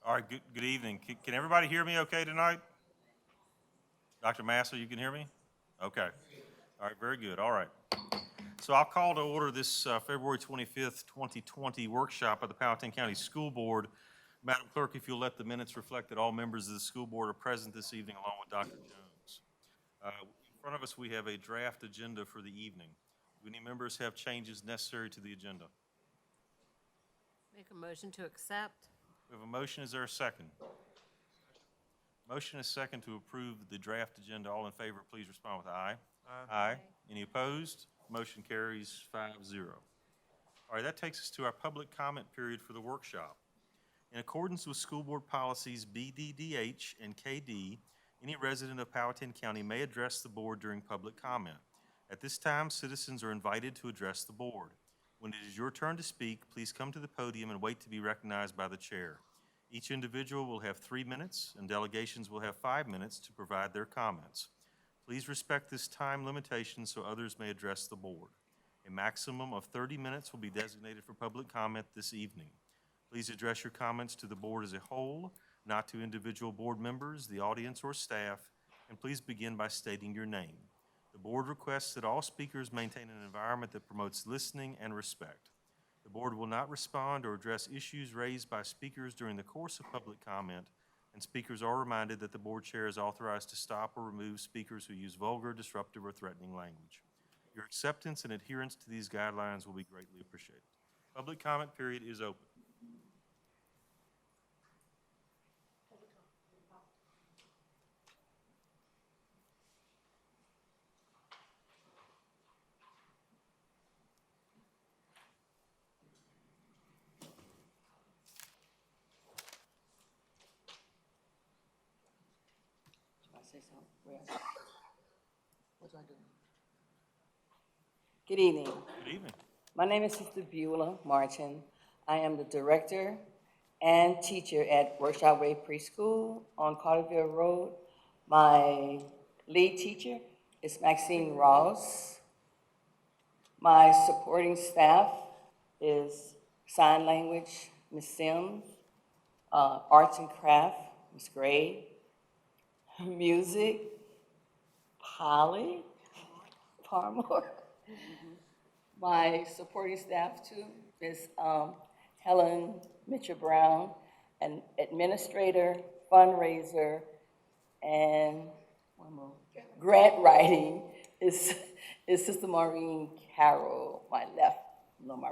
All right, good evening. Can everybody hear me okay tonight? Dr. Massa, you can hear me? Okay. All right, very good. All right. So I'll call to order this February 25th, 2020 workshop of the Powhatan County School Board. Madam Clerk, if you'll let the minutes reflect that all members of the school board are present this evening along with Dr. Jones. In front of us, we have a draft agenda for the evening. Do any members have changes necessary to the agenda? Make a motion to accept. We have a motion. Is there a second? Motion is second to approve the draft agenda. All in favor, please respond with aye. Aye. Any opposed? Motion carries 5-0. All right, that takes us to our public comment period for the workshop. In accordance with school board policies BDDH and KD, any resident of Powhatan County may address the board during public comment. At this time, citizens are invited to address the board. When it is your turn to speak, please come to the podium and wait to be recognized by the chair. Each individual will have 3 minutes, and delegations will have 5 minutes to provide their comments. Please respect this time limitation so others may address the board. A maximum of 30 minutes will be designated for public comment this evening. Please address your comments to the board as a whole, not to individual board members, the audience, or staff, and please begin by stating your name. The board requests that all speakers maintain an environment that promotes listening and respect. The board will not respond or address issues raised by speakers during the course of public comment, and speakers are reminded that the board chair is authorized to stop or remove speakers who use vulgar, disruptive, or threatening language. Your acceptance and adherence to these guidelines will be greatly appreciated. Public comment period is open. Good evening. Good evening. My name is Sister Beulah Martin. I am the director and teacher at Workshop Way Preschool on Carterville Road. My lead teacher is Maxine Ross. My supporting staff is sign language, Ms. Sims, arts and craft, Ms. Gray, music, Polly Parmore. My supporting staff too is Helen Mitchell-Brown, an administrator, fundraiser, and one more, grant writing is Sister Maureen Carroll, my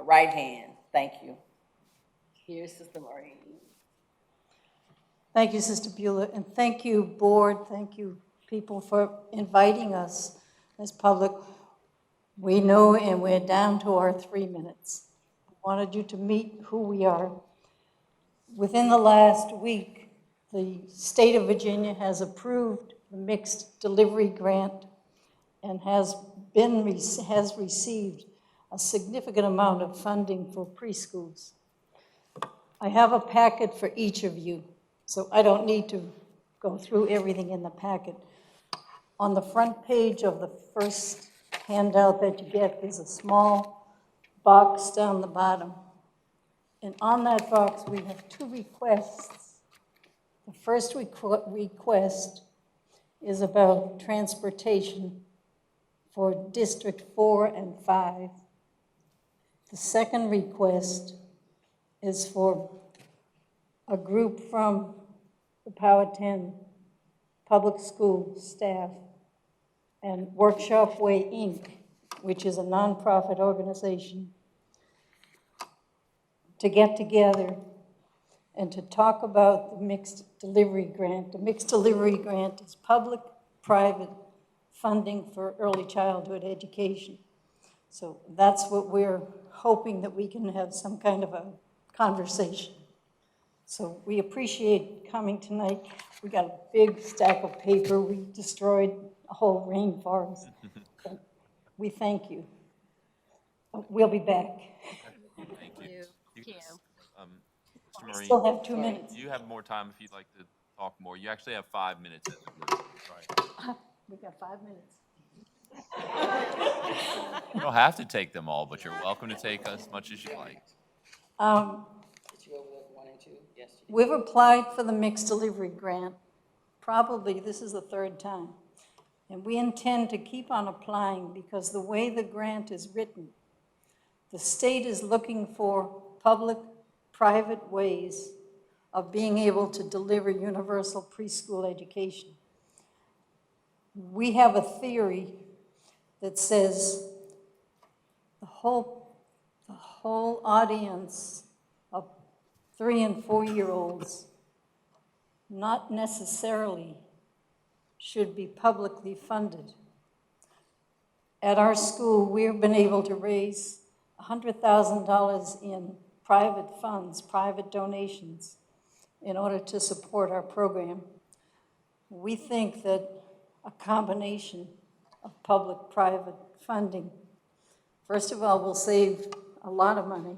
right hand. Thank you. Here's Sister Maureen. Thank you, Sister Beulah, and thank you, board, thank you, people, for inviting us as public. We know, and we're down to our 3 minutes. I wanted you to meet who we are. Within the last week, the state of Virginia has approved the mixed delivery grant and has received a significant amount of funding for preschools. I have a packet for each of you, so I don't need to go through everything in the packet. On the front page of the first handout that you get is a small box down the bottom. And on that box, we have 2 requests. The first request is about transportation for District 4 and 5. The second request is for a group from the Powhatan Public School staff and Workshop Way, Inc., which is a nonprofit organization, to get together and to talk about the mixed delivery grant. The mixed delivery grant is public-private funding for early childhood education. So that's what we're hoping, that we can have some kind of a conversation. So we appreciate coming tonight. We got a big stack of paper. We destroyed a whole rainforest. But we thank you. We'll be back. Thank you. Mr. We Marine, still have 2 minutes. you have more time if you'd like to talk more. You actually have 5 minutes. Right. We got 5 minutes. You don't have to take them all, but you're welcome to take as much as you like. Did you go with 1 and 2? Yes, We've applied for the mixed delivery grant. Probably this is the third time. And we intend to keep on applying because the way the grant is written, the state is looking for public-private ways of being able to deliver universal preschool education. We have a theory that says the whole audience of 3- and 4-year-olds not necessarily should be publicly funded. At our school, we've been able to raise $100,000 in private funds, private donations, in order to support our program. We think that a combination of public-private funding, first of all, will save a lot of money,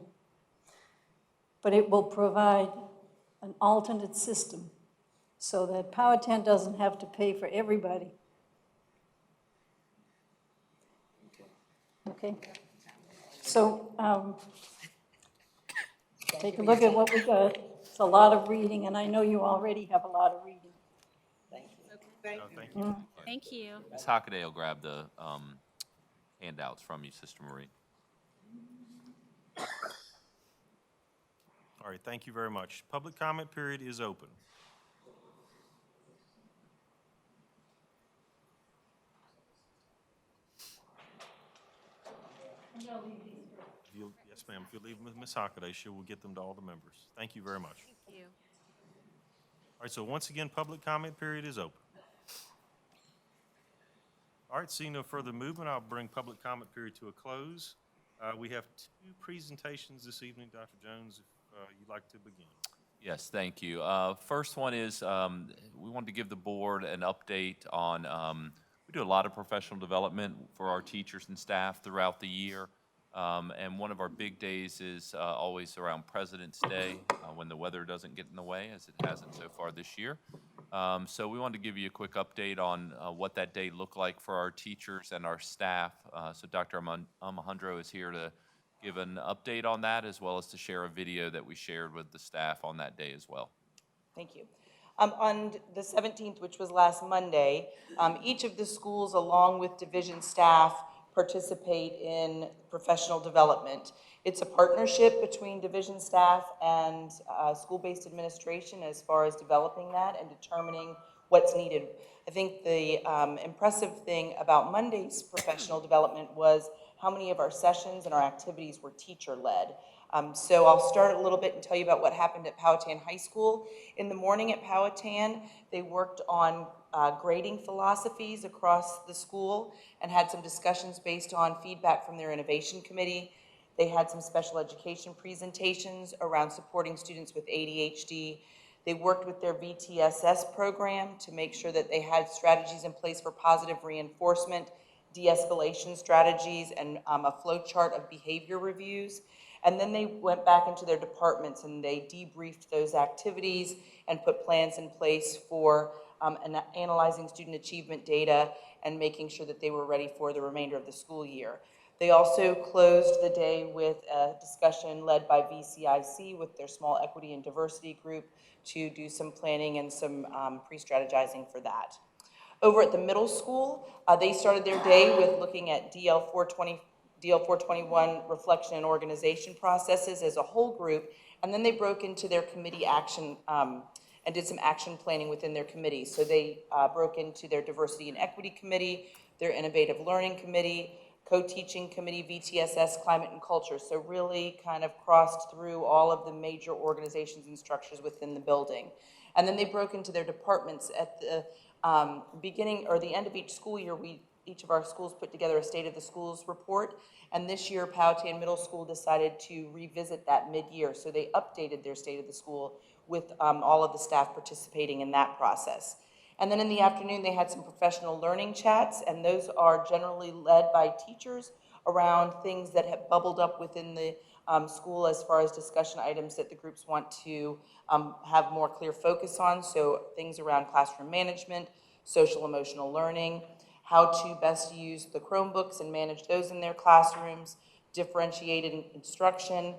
but it will provide an alternate system so that Powhatan doesn't have to pay for everybody. Okay? So take a look at what we got. It's a lot of reading, and I know you already have a lot of reading. thank you. Thank you. Thank you. Ms. Hockaday will grab the handouts from you, Sister Marie. All right, thank you very much. Public comment period is open. Yes, ma'am. If you'll leave with Ms. Hockaday, she will get them to all the members. Thank you very much. Thank you. All right, so once again, public comment period is open. All right, seeing no further movement, I'll bring public comment period to a close. We have 2 presentations this evening. Dr. Jones, if you'd like to begin. Yes, thank you. First one is we wanted to give the board an update on, we do a lot of professional development for our teachers and staff throughout the year. And one of our big days is always around President's Day when the weather doesn't get in the way, as it hasn't so far this year. So we wanted to give you a quick update on what that day looked like for our teachers and our staff. So Dr. Alejandro is here to give an update on that, as well as to share a video that we shared with the staff on that day as well. Thank you. On the 17th, which was last Monday, each of the schools, along with division staff, participate in professional development. It's a partnership between division staff and school-based administration as far as developing that and determining what's needed. I think the impressive thing about Monday's professional development was how many of our sessions and our activities were teacher-led. So I'll start a little bit and tell you about what happened at Powhatan High School. In the morning at Powhatan, they worked on grading philosophies across the school and had some discussions based on feedback from their innovation committee. They had some special education presentations around supporting students with ADHD. They worked with their VTSS program to make sure that they had strategies in place for positive reinforcement, de-escalation strategies, and a flow chart of behavior reviews. And then they went back into their departments and they debriefed those activities and put plans in place for analyzing student achievement data and making sure that they were ready for the remainder of the school year. They also closed the day with a discussion led by VCIC with their small equity and diversity group to do some planning and some pre-strategizing for that. Over at the middle school, they started their day with looking at DL 421 reflection and organization processes as a whole group, and then they broke into their committee action and did some action planning within their committees. So they broke into their diversity and equity committee, their innovative learning committee, co-teaching committee, VTSS, climate and culture. So really kind of crossed through all of the major organizations and structures within the building. And then they broke into their departments at the beginning or the end of each school year. Each of our schools put together a State of the Schools report, and this year Powhatan Middle School decided to revisit that mid-year, so they updated their State of the School with all of the staff participating in that process. And then in the afternoon they had some professional learning chats, and those are generally led by teachers around things that have bubbled up within the school as far as discussion items that the groups want to have more clear focus on, so things around classroom management, social emotional learning, how to best use the Chromebooks and manage those in their classrooms, differentiated instruction,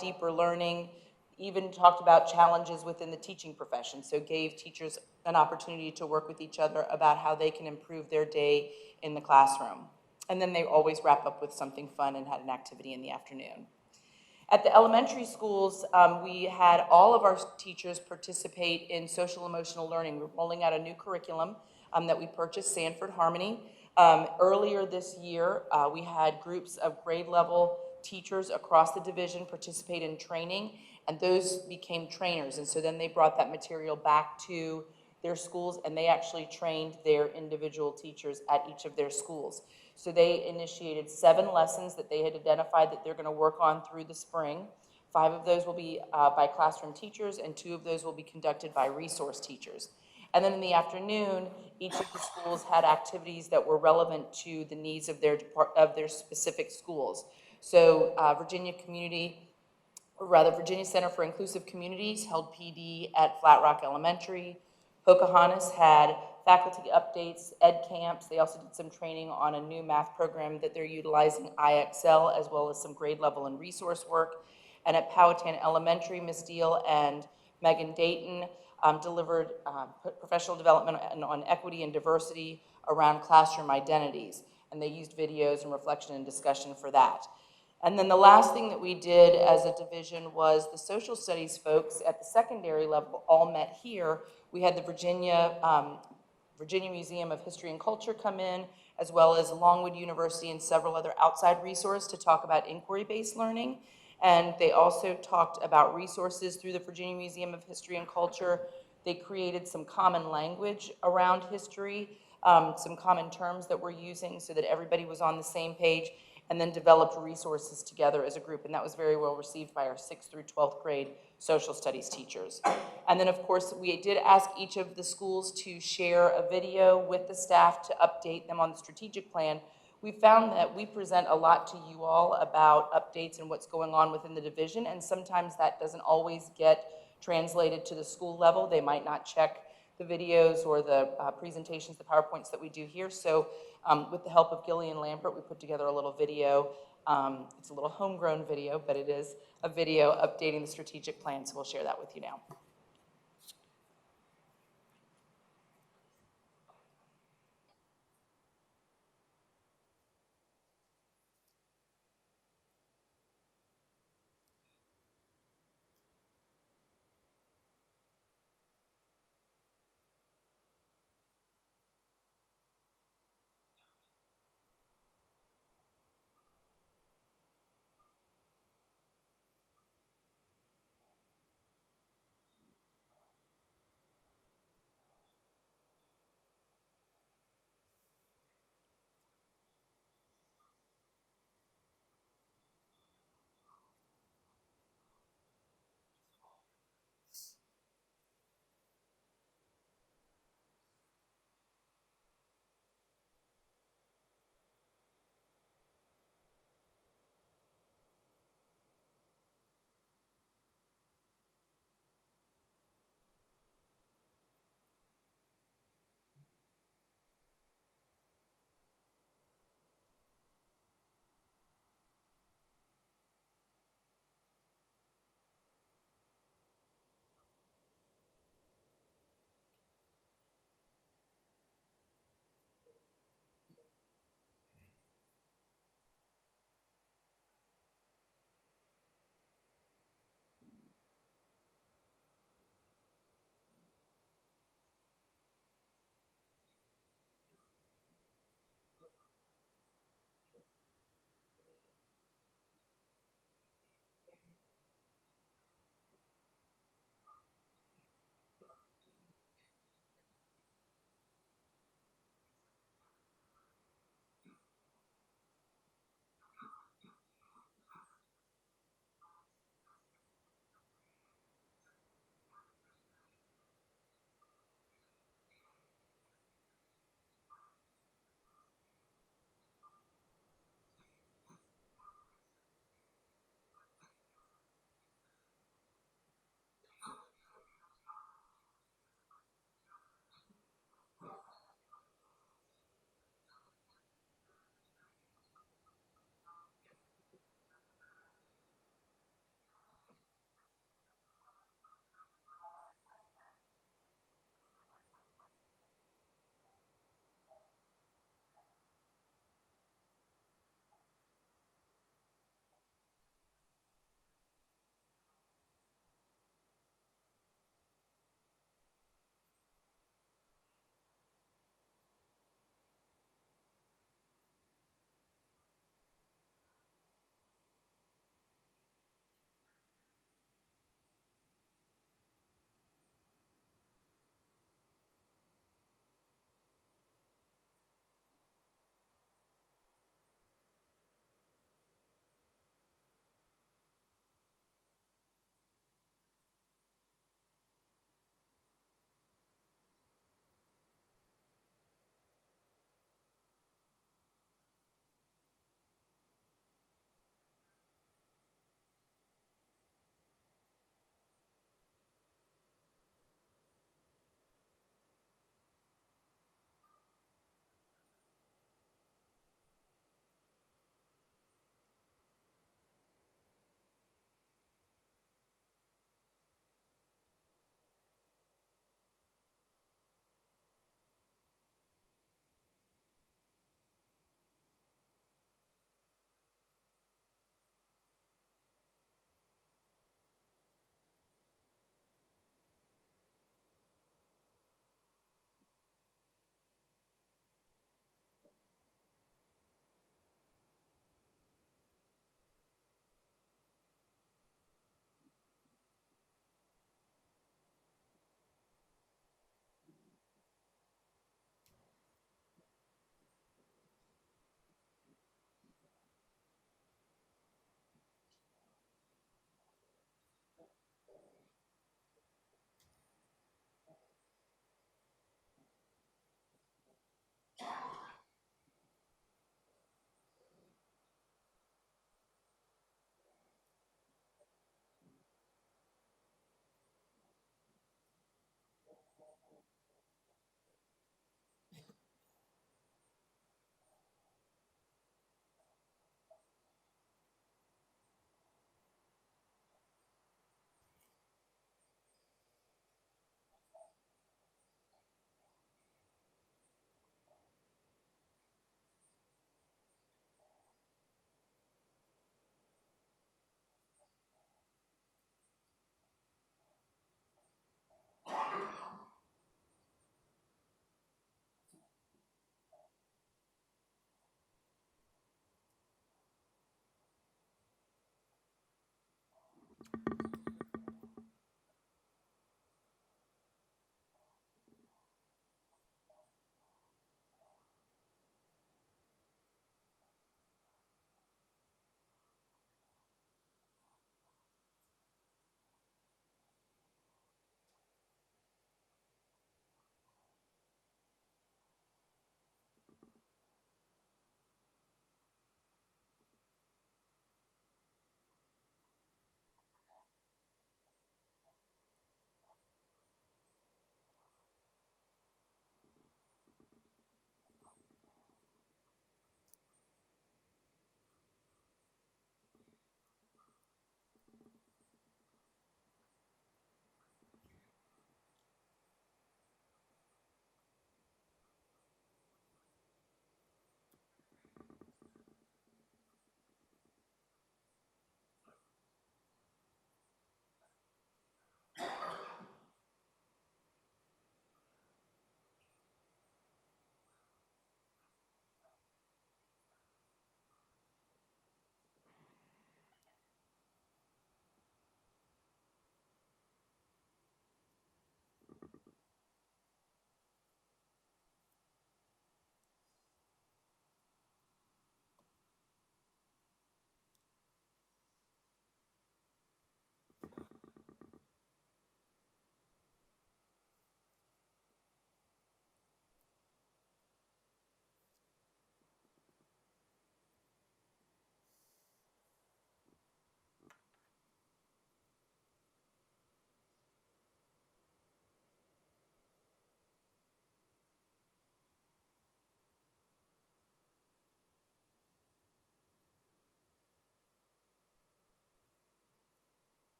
deeper learning, even talked about challenges within the teaching profession, so gave teachers an opportunity to work with each other about how they can improve their day in the classroom. And then they always wrap up with something fun and had an activity in the afternoon. At the elementary schools, we had all of our teachers participate in social emotional learning. We're rolling out a new curriculum that we purchased, Sanford Harmony. Earlier this year, we had groups of grade level teachers across the division participate in training, and those became trainers. And so then they brought that material back to their schools, and they actually trained their individual teachers at each of their schools. So they initiated 7 lessons that they had identified that they're going to work on through the spring. 5 of those will be by classroom teachers, and 2 of those will be conducted by resource teachers. And then in the afternoon, each of the schools had activities that were relevant to the needs of their specific schools. So Virginia Center for Inclusive Communities held PD at Flat Rock Elementary. Pocahontas had faculty updates, ed camps. They also did some training on a new math program that they're utilizing, IXL, as well as some grade level and resource work. And at Powhatan Elementary, Ms. Deal and Megan Dayton delivered professional development on equity and diversity around classroom identities. And they used videos and reflection and discussion for that. And then the last thing that we did as a division was the social studies folks at the secondary level all met here. We had the Virginia Museum of History and Culture come in, as well as Longwood University and several other outside resources to talk about inquiry-based learning. And they also talked about resources through the Virginia Museum of History and Culture. They created some common language around history, some common terms that we're using so that everybody was on the same page, and then developed resources together as a group. And that was very well received by our 6th through 12th grade social studies teachers. And then, of course, we did ask each of the schools to share a video with the staff to update them on the strategic plan. We found that we present a lot to you all about updates and what's going on within the division, and sometimes that doesn't always get translated to the school level. They might not check the videos or the presentations, the PowerPoints that we do here. So with the help of Gillian Lambert, we put together a little video. It's a little homegrown video, but it is a video updating the strategic plan, so we'll share that with you now.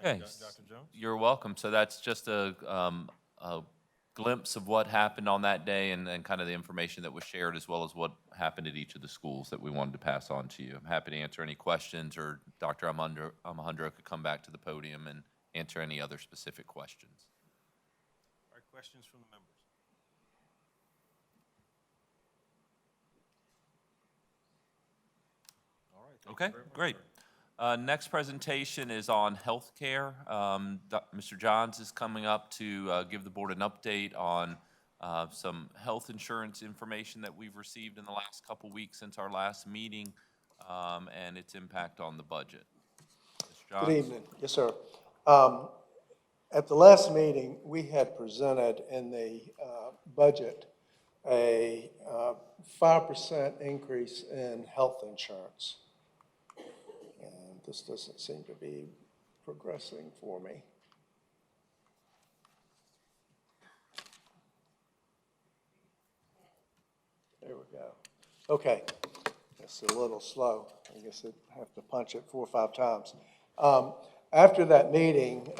Thank you, Okay. Dr. Jones. You're welcome. So that's just a glimpse of what happened on that day and kind of the information that was shared, as well as what happened at each of the schools that we wanted to pass on to you. I'm happy to answer any questions, or Dr. Alejandro could come back to the podium and answer any other specific questions. All right, questions from the members? All right. Thank you Okay, very much, great. sir. Next presentation is on healthcare. Mr. Johns is coming up to give the board an update on some health insurance information that we've received in the last couple weeks since our last meeting, and its impact on the budget. Mr. Johns? Good evening. Yes, sir. At the last meeting, we had presented in the budget a 5% increase in health insurance. And this doesn't seem to be progressing for me. There we go. Okay. It's a little slow. I guess I'd have to punch it 4 or 5 times. After that meeting,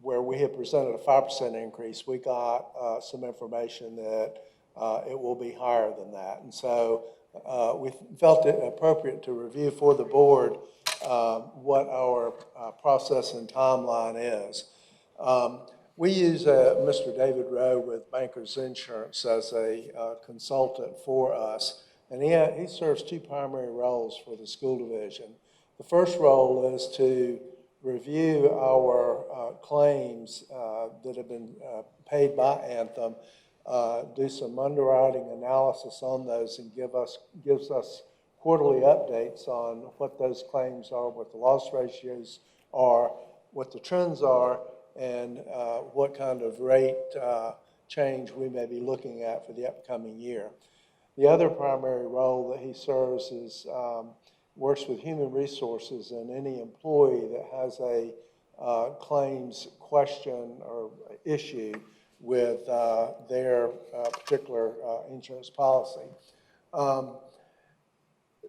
where we had presented a 5% increase, we got some information that it will be higher than that. And so we felt it appropriate to review for the board what our process and timeline is. We use Mr. David Rowe with Bankers Insurance as a consultant for us. And he serves 2 primary roles for the school division. The first role is to review our claims that have been paid by Anthem, do some underwriting analysis on those, and gives us quarterly updates on what those claims are, what the loss ratios are, what the trends are, and what kind of rate change we may be looking at for the upcoming year. The other primary role that he serves is works with human resources, and any employee that has a claims question or issue with their particular insurance policy.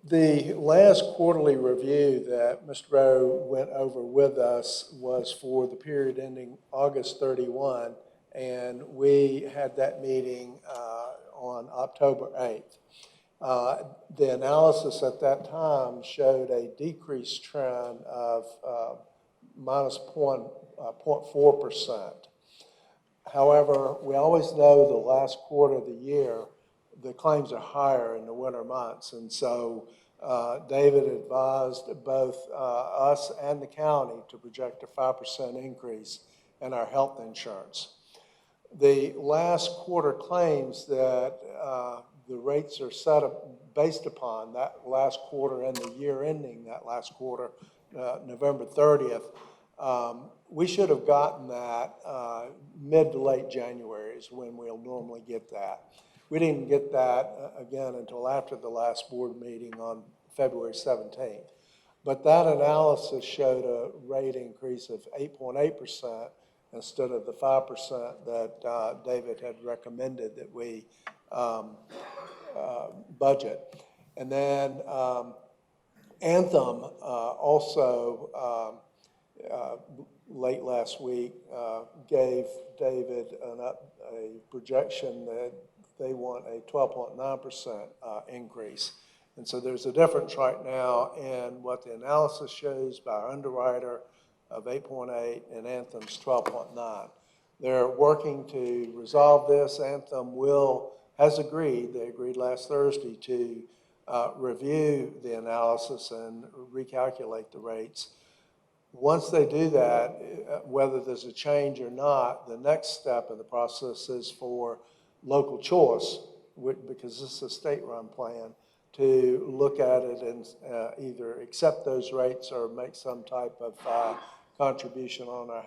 The last quarterly review that Mr. Rowe went over with us was for the period ending August 31, and we had that meeting on October 8th. The analysis at that time showed a decreased trend of minus 0.4%. However, we always know the last quarter of the year, the claims are higher in the winter months. And so David advised both us and the county to project a 5% increase in our health insurance. The last quarter claims that the rates are set up based upon that last quarter and the year ending that last quarter, November 30th, we should have gotten that mid to late January is when we'll normally get that. We didn't get that again until after the last board meeting on February 17th. But that analysis showed a rate increase of 8.8% instead of the 5% that David had recommended that we budget. And then Anthem also late last week gave David a projection that they want a 12.9% increase. And so there's a difference right now in what the analysis shows by our underwriter of 8.8 and Anthem's 12.9. They're working to resolve this. Anthem has agreed, they agreed last Thursday to review the analysis and recalculate the rates. Once they do that, whether there's a change or not, the next step of the process is for local choice, because this is a state-run plan, to look at it and either accept those rates or make some type of contribution on our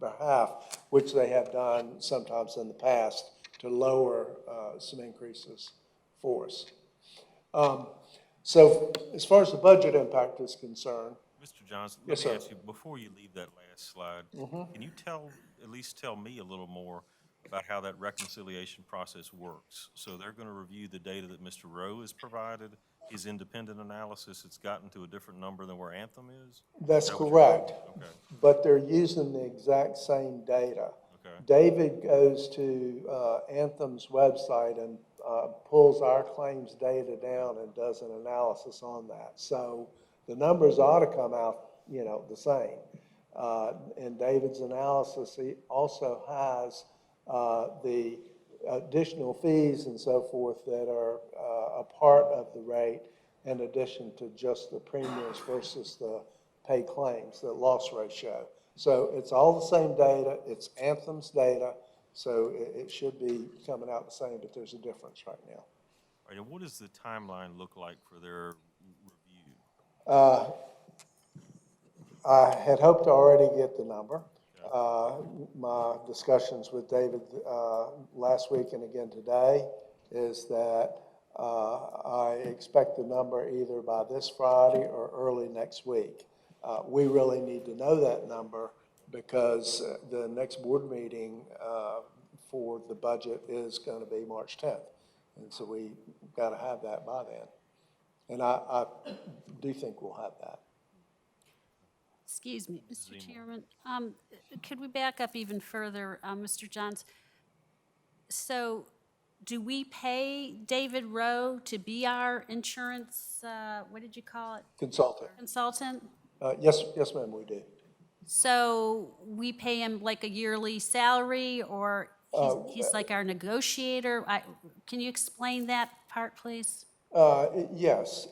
behalf, which they have done sometimes in the past to lower some increases for us. So as far as the budget impact is concerned, Mr. Johnson, Yes, let me sir. ask you, before you leave that last slide, can you at least tell me a little more about how that reconciliation process works? So they're going to review the data that Mr. Rowe has provided, his independent analysis, it's gotten to a different number than where Anthem is? That's Is that what you're- correct. Okay, But they're using the exact same data. okay. David goes to Anthem's website and pulls our claims data down and does an analysis on that. So the numbers ought to come out, the same. In David's analysis, he also has the additional fees and so forth that are a part of the rate in addition to just the premiums versus the paid claims, the loss ratio. So it's all the same data, it's Anthem's data, so it should be coming out the same, but there's a difference right now. All right, and what does the timeline look like for their review? I had hoped to already get the number. My discussions with David last week and again today is that I expect the number either by this Friday or early next week. We really need to know that number because the next board meeting for the budget is going to be March 10th. And so we got to have that by then. And I do think we'll have that. Excuse me, Mr. Chairman. Could we back up even further, Mr. Johns? So do we pay David Rowe to be our insurance, what did you call it, Consultant. consultant? Yes, ma'am, we do. So we pay him like a yearly salary, or he's like our negotiator? Can you explain that part, please? Yes,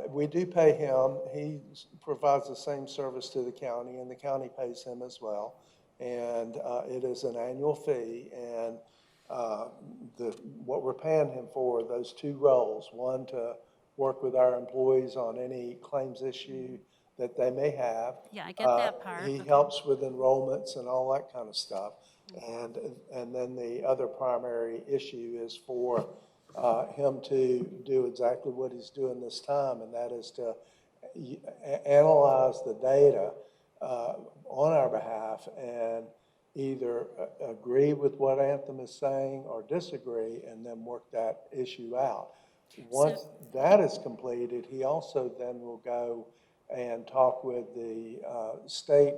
we do pay him. He provides the same service to the county, and the county pays him as well. And it is an annual fee, and what we're paying him for, those two roles, one to work with our employees on any claims issue that they may have. Yeah, I get that part. He Okay. helps with enrollments and all that kind of stuff. And then the other primary issue is for him to do exactly what he's doing this time, and that is to analyze the data on our behalf and either agree with what Anthem is saying or disagree, and then work that issue out. Once that is completed, he also then will go and talk with the state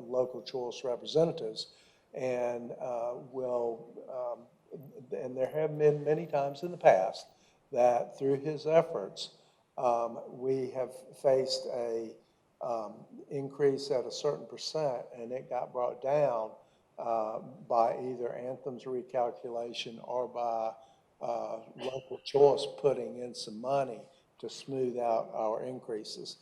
local choice representatives, and and there have been many times in the past that through his efforts, we have faced a increase at a certain percent, and it got brought down by either Anthem's recalculation or by local choice putting in some money to smooth out our increases.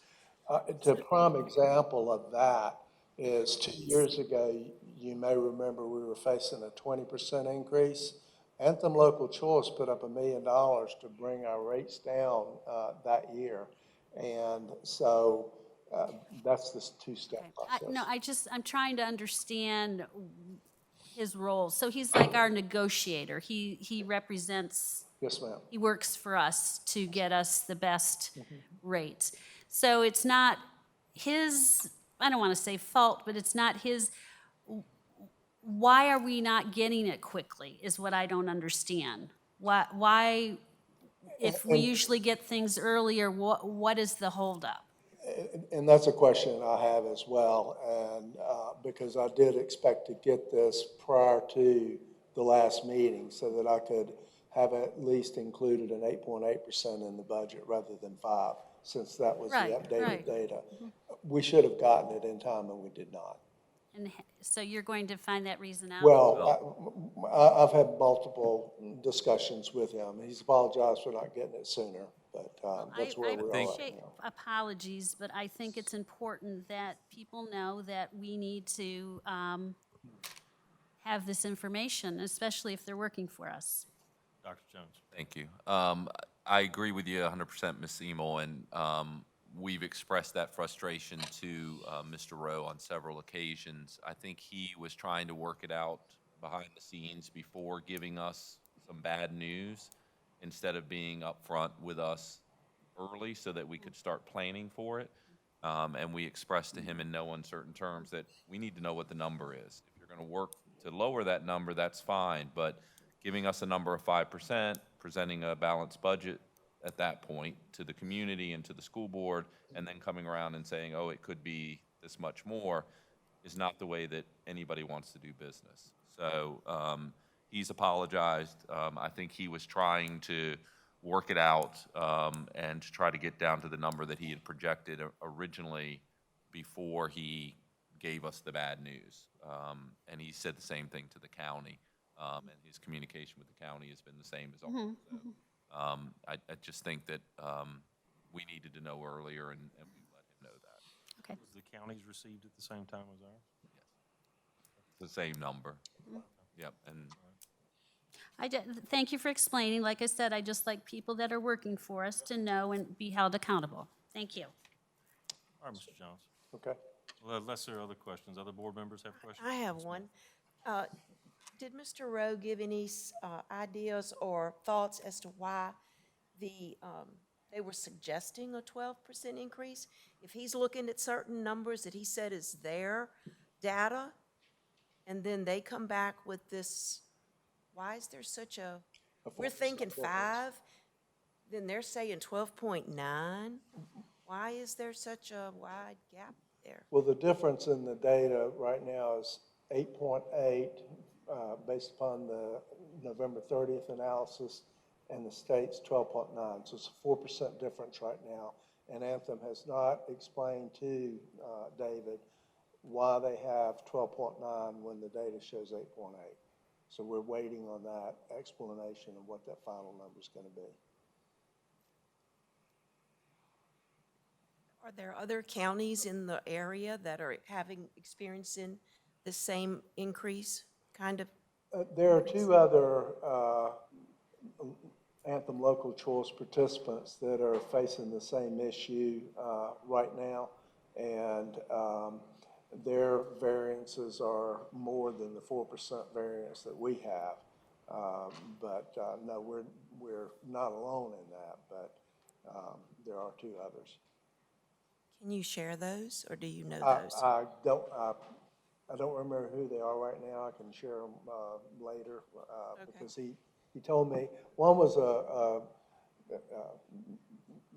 The prime example of that is 2 years ago, you may remember we were facing a 20% increase. Anthem Local Choice put up $1 million to bring our rates down that year. And so that's this two-step process. No, I'm trying to understand his role. So he's like our negotiator. He represents, Yes, ma'am. he works for us to get us the best rates. So it's not his, I don't want to say fault, but it's not his. Why are we not getting it quickly is what I don't understand. Why if we usually get things earlier, what is the holdup? And that's a question I have as well, and because I did expect to get this prior to the last meeting so that I could have at least included an 8.8% in the budget rather than 5%, since that was the Right, updated right. data. We should have gotten it in time, and we did not. And so you're going to find that reason out? Well, I've had multiple discussions with him. He's apologized for not getting it sooner, but that's where I we're at appreciate now. apologies, but I think it's important that people know that we need to have this information, especially if they're working for us. Dr. Jones. Thank you. I agree with you 100%, Ms. Emel, and we've expressed that frustration to Mr. Rowe on several occasions. I think he was trying to work it out behind the scenes before giving us some bad news, instead of being upfront with us early so that we could start planning for it. And we expressed to him in no uncertain terms that we need to know what the number is. If you're going to work to lower that number, that's fine, but giving us a number of 5%, presenting a balanced budget at that point to the community and to the school board, and then coming around and saying, oh, it could be this much more, is not the way that anybody wants to do business. So he's apologized. I think he was trying to work it out and to try to get down to the number that he had projected originally before he gave us the bad news. And he said the same thing to the county, and his communication with the county has been the same as ours. So, I just think that we needed to know earlier, and we let him know that. Okay. Was the counties received at the same time as ours? The same number. Yep, and Thank you for explaining. Like I said, I just like people that are working for us to know and be held accountable. Thank you. All right, Mr. Johnson. Okay. Well, unless there are other questions, other board members have questions? I have one. Did Mr. Rowe give any ideas or thoughts as to why they were suggesting a 12% increase? If he's looking at certain numbers that he said is their data, and then they come back with this, why is there such a, we're thinking 5, then they're saying 12.9? Why is there such a wide gap there? Well, the difference in the data right now is 8.8, based upon the November 30th analysis, and the state's 12.9. So it's a 4% difference right now. And Anthem has not explained to David why they have 12.9 when the data shows 8.8. So we're waiting on that explanation of what that final number is going to be. Are there other counties in the area that are experiencing the same increase, kind of? There are 2 other Anthem Local Choice participants that are facing the same issue right now, and their variances are more than the 4% variance that we have. No, we're not alone in that, but there are 2 others. Can you share those, or do you know those? I don't remember who they are right now. I can share them later because he told me one was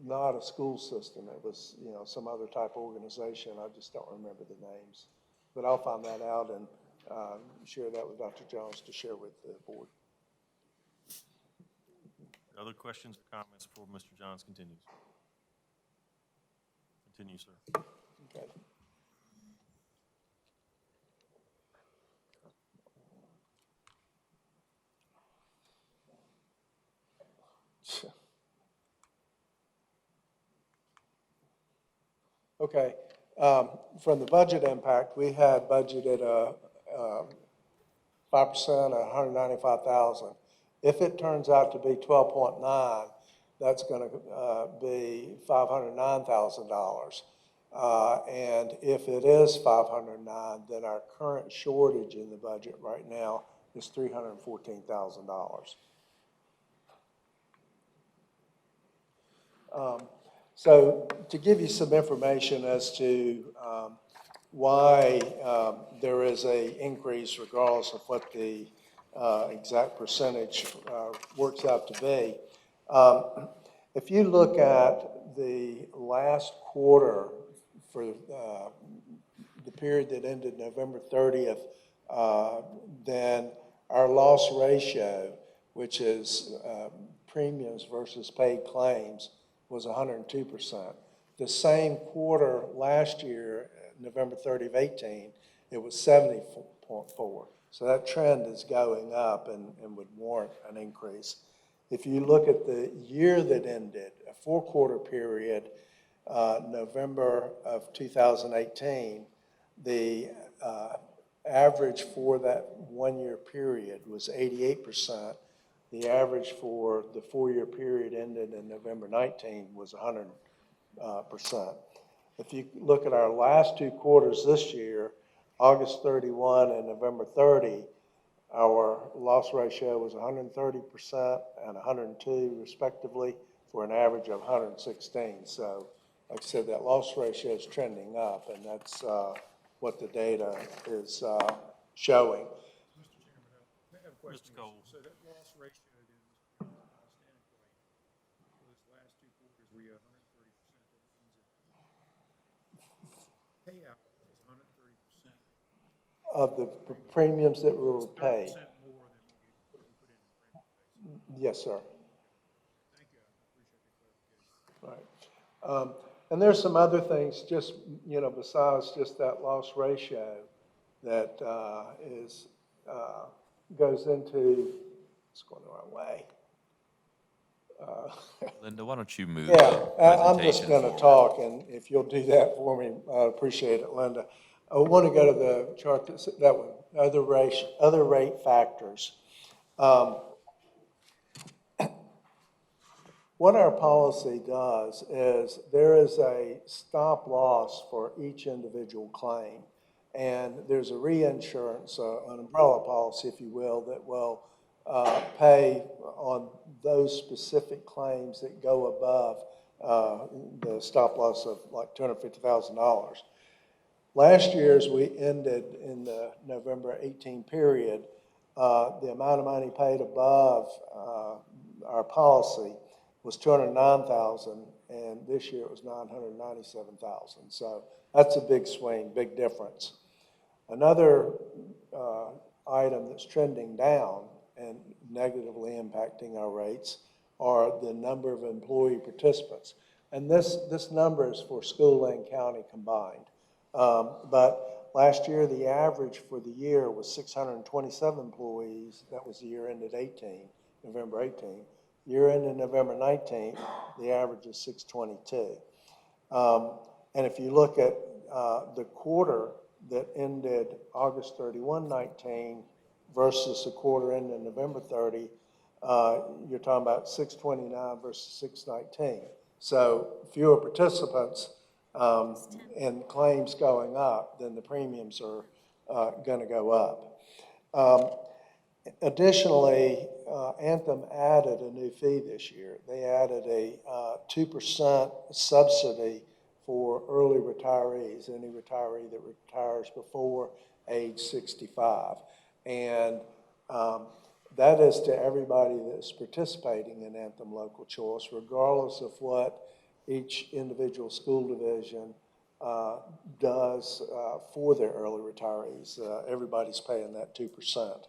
not a school system. It was some other type of organization. I just don't remember the names, but I'll find that out and share that with Dr. Jones to share with the board. Other questions or comments before Mr. Johns continues? Continue, sir. Okay. Okay, from the budget impact, we had budgeted 5%, 195,000. If it turns out to be 12.9, that's going to be $509,000. And if it is 509, then our current shortage in the budget right now is $314,000. So to give you some information as to why there is an increase regardless of what the exact percentage works out to be, if you look at the last quarter for the period that ended November 30th, then our loss ratio, which is premiums versus paid claims, was 102%. The same quarter last year, November 30 of 18, it was 70.4. So that trend is going up and would warrant an increase. If you look at the year that ended, a 4-quarter period, November of 2018, the average for that 1-year period was 88%. The average for the 4-year period ended in November 19 was 100%. If you look at our last 2 quarters this year, August 31 and November 30, our loss ratio was 130% and 102 respectively, for an average of 116. So, like I said, that loss ratio is trending up, and that's what the data is showing. Mr. Cole. So that loss ratio then, Mr. Chairman, standpoint, for this last payout is 130% Of the premiums that were paid. 30% more than what we put in premium, basically. Yes, sir. Thank you, I appreciate the clarification. Right. And there's some other things, just, besides just that loss ratio that goes into, it's going the wrong way. Linda, why don't you move Yeah, the I'm just presentation going to forward? talk, and if you'll do that for me, I'd appreciate it, Linda. I want to go to the chart, that one, other rate factors. What our policy does is there is a stop loss for each individual claim. And there's a reinsurance, an umbrella policy, if you will, that will pay on those specific claims that go above the stop loss of like $250,000. Last year, as we ended in the November 18 period, the amount of money paid above our policy was $209,000, and this year it was $997,000. So that's a big swing, big difference. Another item that's trending down and negatively impacting our rates are the number of employee participants. And this number is for school and county combined. But last year, the average for the year was 627 employees. That was the year ended November 18. Year ended November 19, the average is 622. And if you look at the quarter that ended August 31, 19 versus the quarter ended November 30, you're talking about 629 versus 619. So fewer participants and claims going up, then the premiums are going to go up. Additionally, Anthem added a new fee this year. They added a 2% subsidy for early retirees, any retiree that retires before age 65. And that is to everybody that's participating in Anthem Local Choice, regardless of what each individual school division does for their early retirees. Everybody's paying that 2%.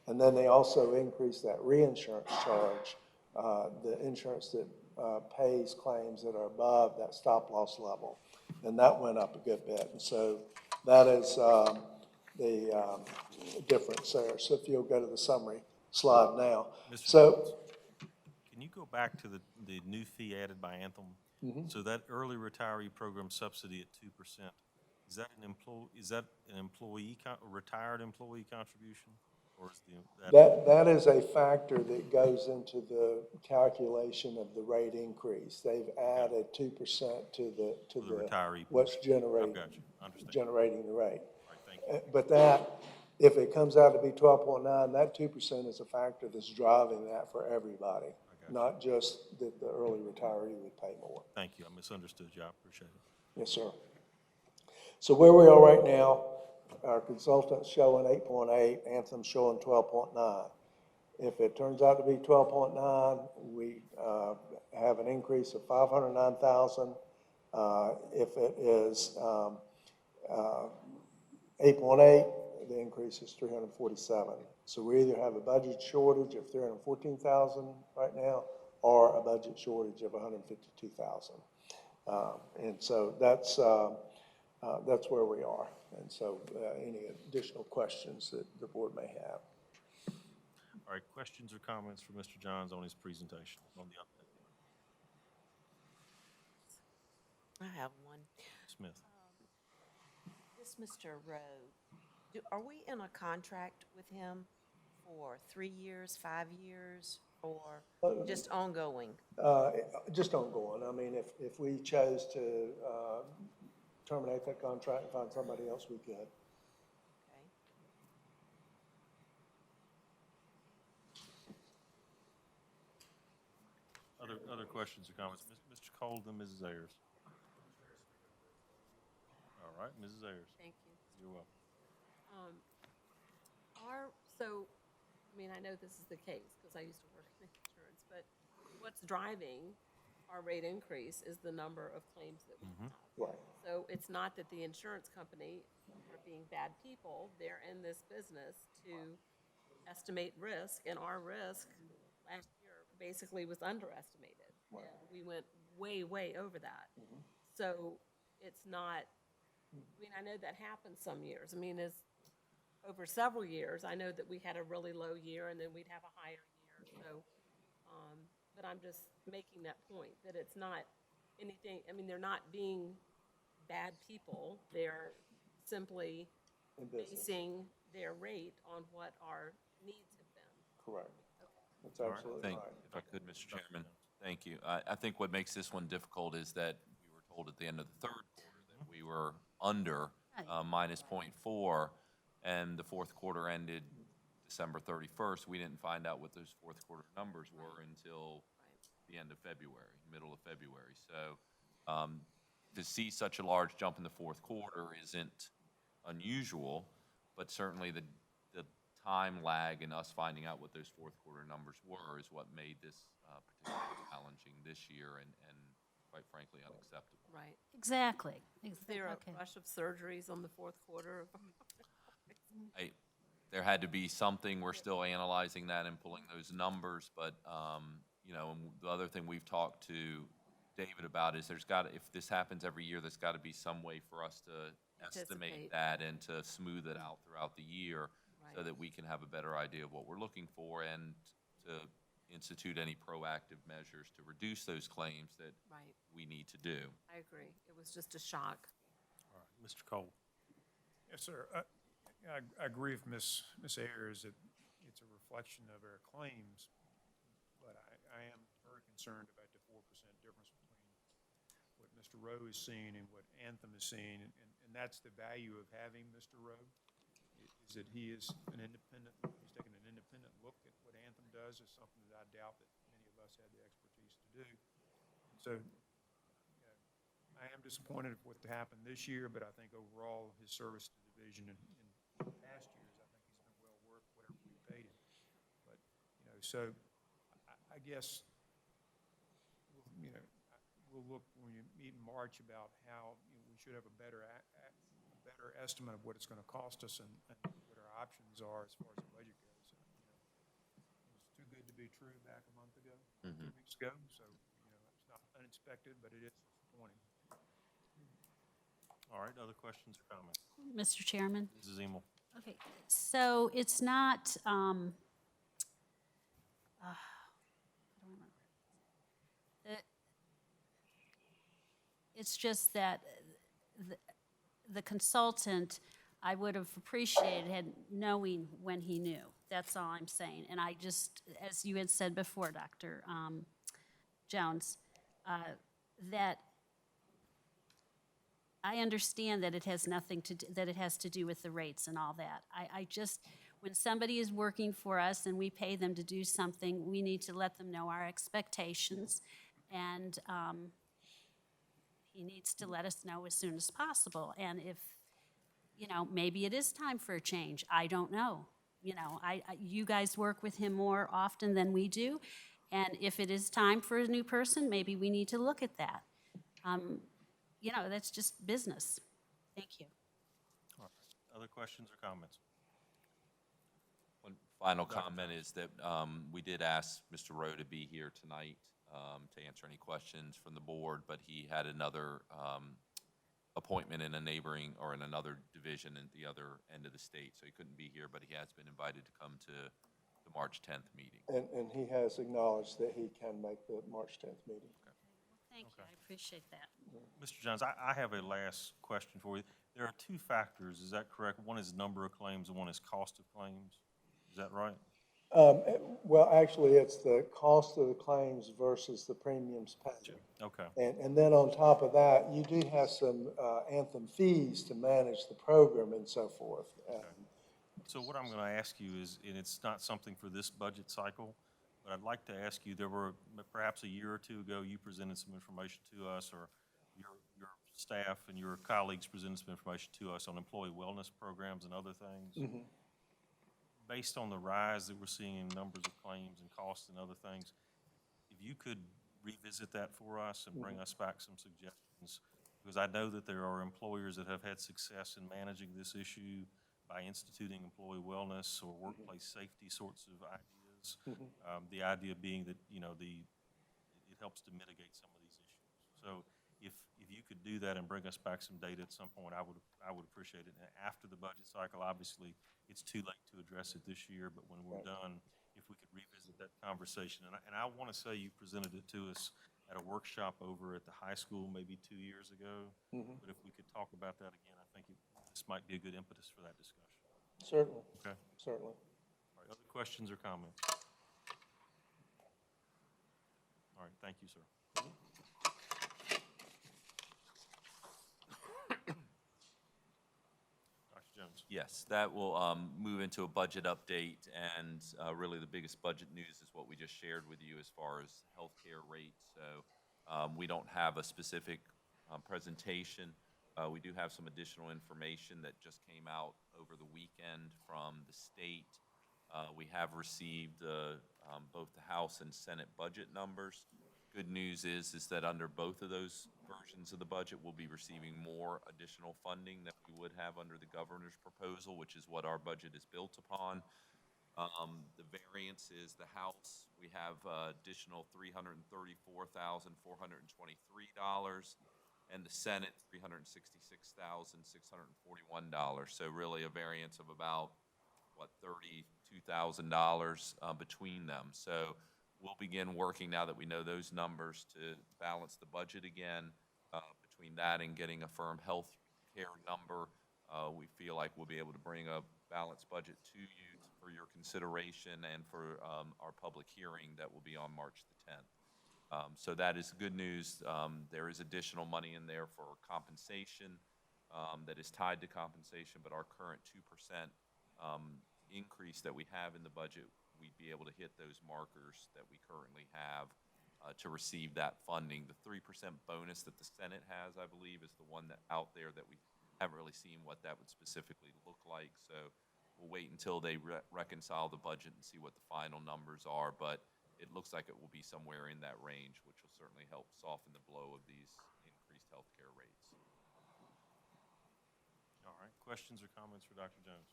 And then they also increased that reinsurance charge, the insurance that pays claims that are above that stop loss level. And that went up a good bit. And so that is the difference there. So if you'll go to the summary slide now. Mr. So, Can you go back to the new fee added by Anthem? So that early retiree program subsidy at 2%, is that an retired employee contribution? Or is that is a factor that goes into the calculation of the rate increase. They've added 2% to the retiree what's I've got you. Understand. generating the rate. All right, thank you. But that, if it comes out to be 12.9, that 2% is a factor that's driving that for everybody, not just that the early retiree would pay more. Thank you. I misunderstood you. I appreciate it. Yes, sir. So where we are right now, our consultant's showing 8.8, Anthem's showing 12.9. If it turns out to be 12.9, we have an increase of 509,000. If it is 8.8, the increase is 347. So we either have a budget shortage of 314,000 right now, or a budget shortage of 152,000. And so that's where we are. And so any additional questions that the board may have. All right, questions or comments for Mr. Johns on his presentation on the update? I have one. Smith. This Mr. Rowe, are we in a contract with him for 3 years, 5 years, or just ongoing? Just ongoing. I mean, if we chose to terminate that contract and find somebody else, we could. Okay. Other questions or comments? Mr. Cole, then Mrs. Ayers. All right, Mrs. Ayers. Thank you. You're welcome. I mean, I know this is the case because I used to work in insurance, but what's driving our rate increase is the number of claims that we have. Right. So it's not that the insurance company are being bad people. They're in this business to estimate risk, and our risk last year basically was underestimated. And we went way, way over that. So it's not, I mean, I know that happens some years. I mean, it's over several years, I know that we had a really low year and then we'd have a higher year. So, but I'm just making that point, that it's not anything, I mean, they're not being bad people. They're simply In business. basing their rate on what our needs have been. Correct. That's right. absolutely Thank, right. if I could, Mr. Chairman, thank you. I think what makes this one difficult is that we were told at the end of the third quarter that we were under minus .4, and the fourth quarter ended December 31st. We didn't find out what those fourth quarter numbers were until the end of February, middle of February. So to see such a large jump in the fourth quarter isn't unusual, but certainly the time lag in us finding out what those fourth quarter numbers were is what made this particularly challenging this year and quite frankly unacceptable. Right. Exactly. Is there Okay. a rush of surgeries on the fourth quarter? There had to be something, we're still analyzing that and pulling those numbers, but, you know, and the other thing we've talked to David about is if this happens every year, there's gotta be some way for us to estimate Anticipate. that and to smooth it out throughout the year so Right. that we can have a better idea of what we're looking for and to institute any proactive measures to reduce those claims that Right. we need to do. I agree. It was just a shock. All right, Mr. Cole. Yes, sir. I agree with Ms. Ayers that it's a reflection of our claims, but I am very concerned about the 4% difference between what Mr. Rowe is seeing and what Anthem is seeing, and that's the value of having Mr. Rowe, is that he is an independent, he's taking an independent look at what Anthem does. Is something that I doubt that many of us had the expertise to do. So, I am disappointed with what happened this year, but I think overall his service to the division in past years, I think he's been well worth whatever we paid him. But, so I guess, we'll look when you meet in March about how we should have a better estimate of what it's going to cost us and what our options are as far as the budget goes. It was too good to be true back a month ago, 2 weeks ago. So, it's not unexpected, but it is disappointing. All right, other questions or comments? Mr. Chairman? Mrs. Emel. Okay, so it's not, I don't remember. It's just that the consultant, I would have appreciated had knowing when he knew. That's all I'm saying. And I just, as you had said before, Dr. Jones, that I understand that it has nothing to do, that it has to do with the rates and all that. I just, when somebody is working for us and we pay them to do something, we need to let them know our expectations. And he needs to let us know as soon as possible. And if, maybe it is time for a change. I don't know. You guys work with him more often than we do. And if it is time for a new person, maybe we need to look at that. That's just business. Thank you. All right. Other questions or comments? One final comment is that we did ask Mr. Rowe to be here tonight to answer any questions from the board, but he had another appointment in a neighboring or in another division at the other end of the state, so he couldn't be here, but he has been invited to come to the March 10th meeting. And he has acknowledged that he can make the March 10th meeting. Thank you. I appreciate that. Mr. Johns, I have a last question for you. There are two factors, is that correct? One is number of claims and one is cost of claims. Is that right? Well, actually, it's the cost of the claims versus the premiums paid. Okay. And then on top of that, you do have some Anthem fees to manage the program and so forth. So what I'm going to ask you is, and it's not something for this budget cycle, but I'd like to ask you, there were perhaps a year or two ago, you presented some information to us, or your staff and your colleagues presented some information to us on employee wellness programs and other things. Mm-hmm. Based on the rise that we're seeing in numbers of claims and costs and other things, if you could revisit that for us and bring us back some suggestions. Because I know that there are employers that have had success in managing this issue by instituting employee wellness or workplace safety sorts of ideas. The idea being that, you know, it helps to mitigate some of these issues. So if you could do that and bring us back some data at some point, I would appreciate it. And after the budget cycle, obviously, it's too late to address it this year, but when we're done, if we could revisit that conversation. And I want to say you presented it to us at a workshop over at the high school maybe 2 years ago. But if we could talk about that again, I think this might be a good impetus for that discussion. Certainly, Okay? certainly. All right, other questions or comments? All right, thank you, sir. Dr. Jones. Yes, that will move into a budget update, and really the biggest budget news is what we just shared with you as far as healthcare rates. So we don't have a specific presentation. We do have some additional information that just came out over the weekend from the state. We have received both the House and Senate budget numbers. Good news is that under both of those versions of the budget, we'll be receiving more additional funding than we would have under the governor's proposal, which is what our budget is built upon. The variance is the House. We have additional $334,423, and the Senate, $366,641. So really a variance of about, $32,000 between them. So we'll begin working now that we know those numbers to balance the budget again. Between that and getting a firm health care number, we feel like we'll be able to bring a balanced budget to you for your consideration and for our public hearing that will be on March the 10th. So that is good news. There is additional money in there for compensation that is tied to compensation, but our current 2% increase that we have in the budget, we'd be able to hit those markers that we currently have to receive that funding. The 3% bonus that the Senate has, I believe, is the one that out there that we haven't really seen what that would specifically look like. So we'll wait until they reconcile the budget and see what the final numbers are, but it looks like it will be somewhere in that range, which will certainly help soften the blow of these increased healthcare rates. All right, questions or comments for Dr. Jones?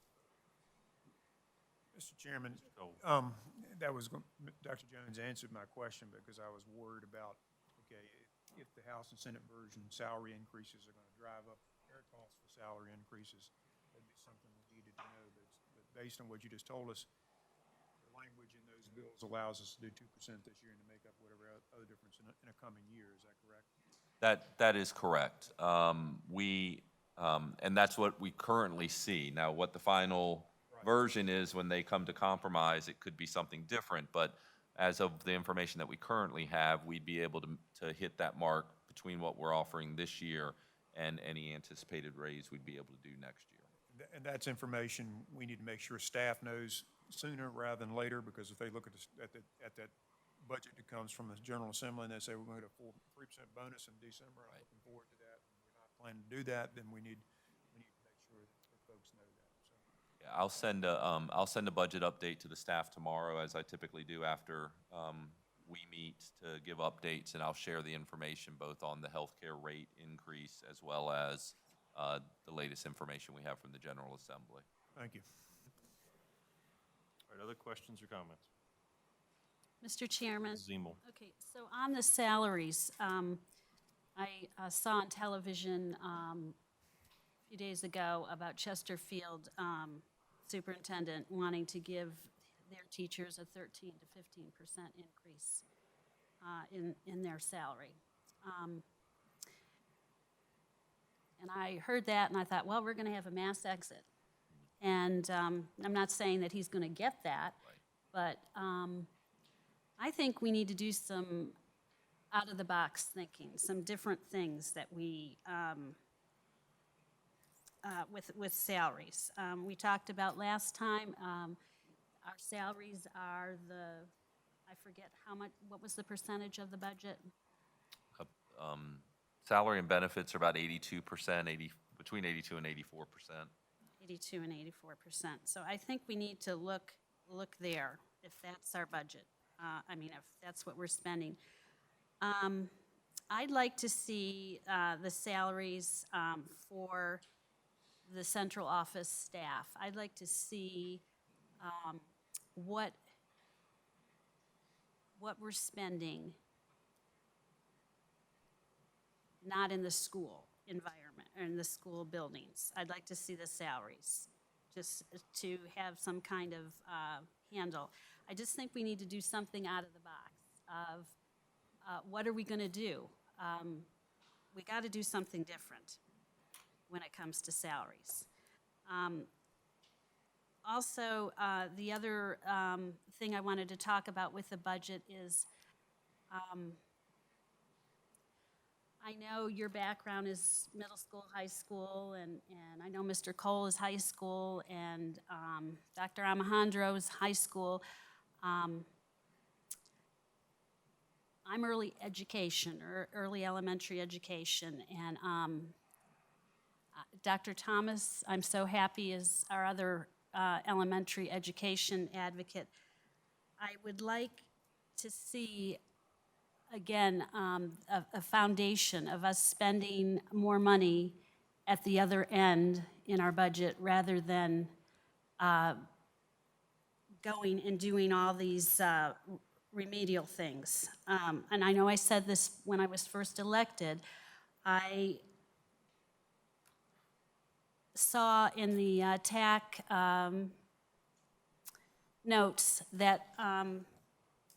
Mr. Chairman, Cole. Dr. Jones answered my question because I was worried about, okay, if the House and Senate version salary increases are going to drive up their costs for salary increases, that'd be something we needed to know. But based on what you just told us, the language in those bills allows us to do 2% this year and to make up whatever other difference in a coming year. Is that correct? That is correct. And that's what we currently see. Now, what the final version is when they come to compromise, it could be something different, but as of the information that we currently have, we'd be able to hit that mark between what we're offering this year and any anticipated raise we'd be able to do next year. And that's information we need to make sure staff knows sooner rather than later, because if they look at that budget that comes from the General Assembly and they say we're going to get a 3% bonus in December, I'm looking forward to that, and we're not planning to do that, then we need to make sure that folks know that. So. Yeah, I'll send a budget update to the staff tomorrow, as I typically do after we meet, to give updates, and I'll share the information both on the healthcare rate increase as well as the latest information we have from the General Assembly. Thank you. All right, other questions or comments? Mr. Chairman? Ms. Ziemel. Okay, so on the salaries, I saw on television a few days ago about Chesterfield superintendent wanting to give their teachers a 13 to 15% increase in their salary. And I heard that and I thought, well, we're going to have a mass exit. And I'm not saying that he's going to get that, but I think we need to do some out-of-the-box thinking, some different things that we, with salaries. We talked about last time, our salaries are I forget what was the percentage of the budget? Salary and benefits are about 82%, between 82 and 84%. 82 and 84%. So I think we need to look there, if that's our budget. If that's what we're spending. I'd like to see the salaries for the central office staff. I'd like to see what we're spending not in the school environment, or in the school buildings. I'd like to see the salaries, just to have some kind of handle. I just think we need to do something out of the box of what are we gonna do? We gotta do something different when it comes to salaries. Also, the other thing I wanted to talk about with the budget is, I know your background is middle school, high school, and I know Mr. Cole is high school, and Dr. Alejandro is high school. I'm early education, or early elementary education, and Dr. Thomas, I'm so happy, is our other elementary education advocate. I would like to see, again, a foundation of us spending more money at the other end in our budget, rather than going and doing all these remedial things. And I know I said this when I was first elected. I saw in the TAC notes that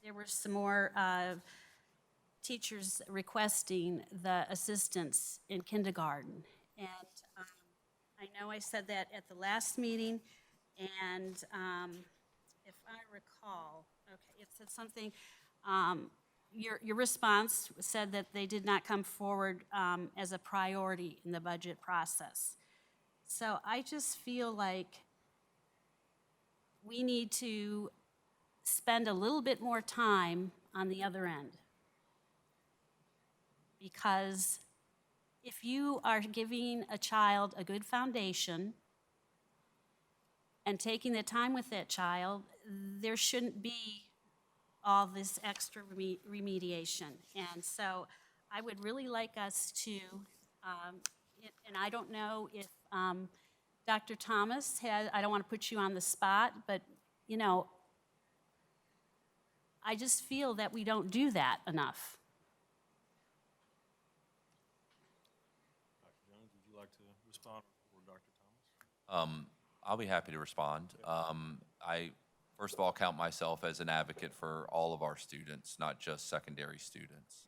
there were some more teachers requesting the assistance in kindergarten. And I know I said that at the last meeting, and if I recall, okay, it said something, your response said that they did not come forward as a priority in the budget process. So I just feel like we need to spend a little bit more time on the other end. Because if you are giving a child a good foundation and taking the time with that child, there shouldn't be all this extra remediation. And so I would really like us to, and I don't know if Dr. Thomas has, I don't want to put you on the spot, but, you know, I just feel that we don't do that enough. Dr. Jones, would you like to respond, or Dr. Thomas? I'll be happy to respond. I, first of all, count myself as an advocate for all of our students, not just secondary students,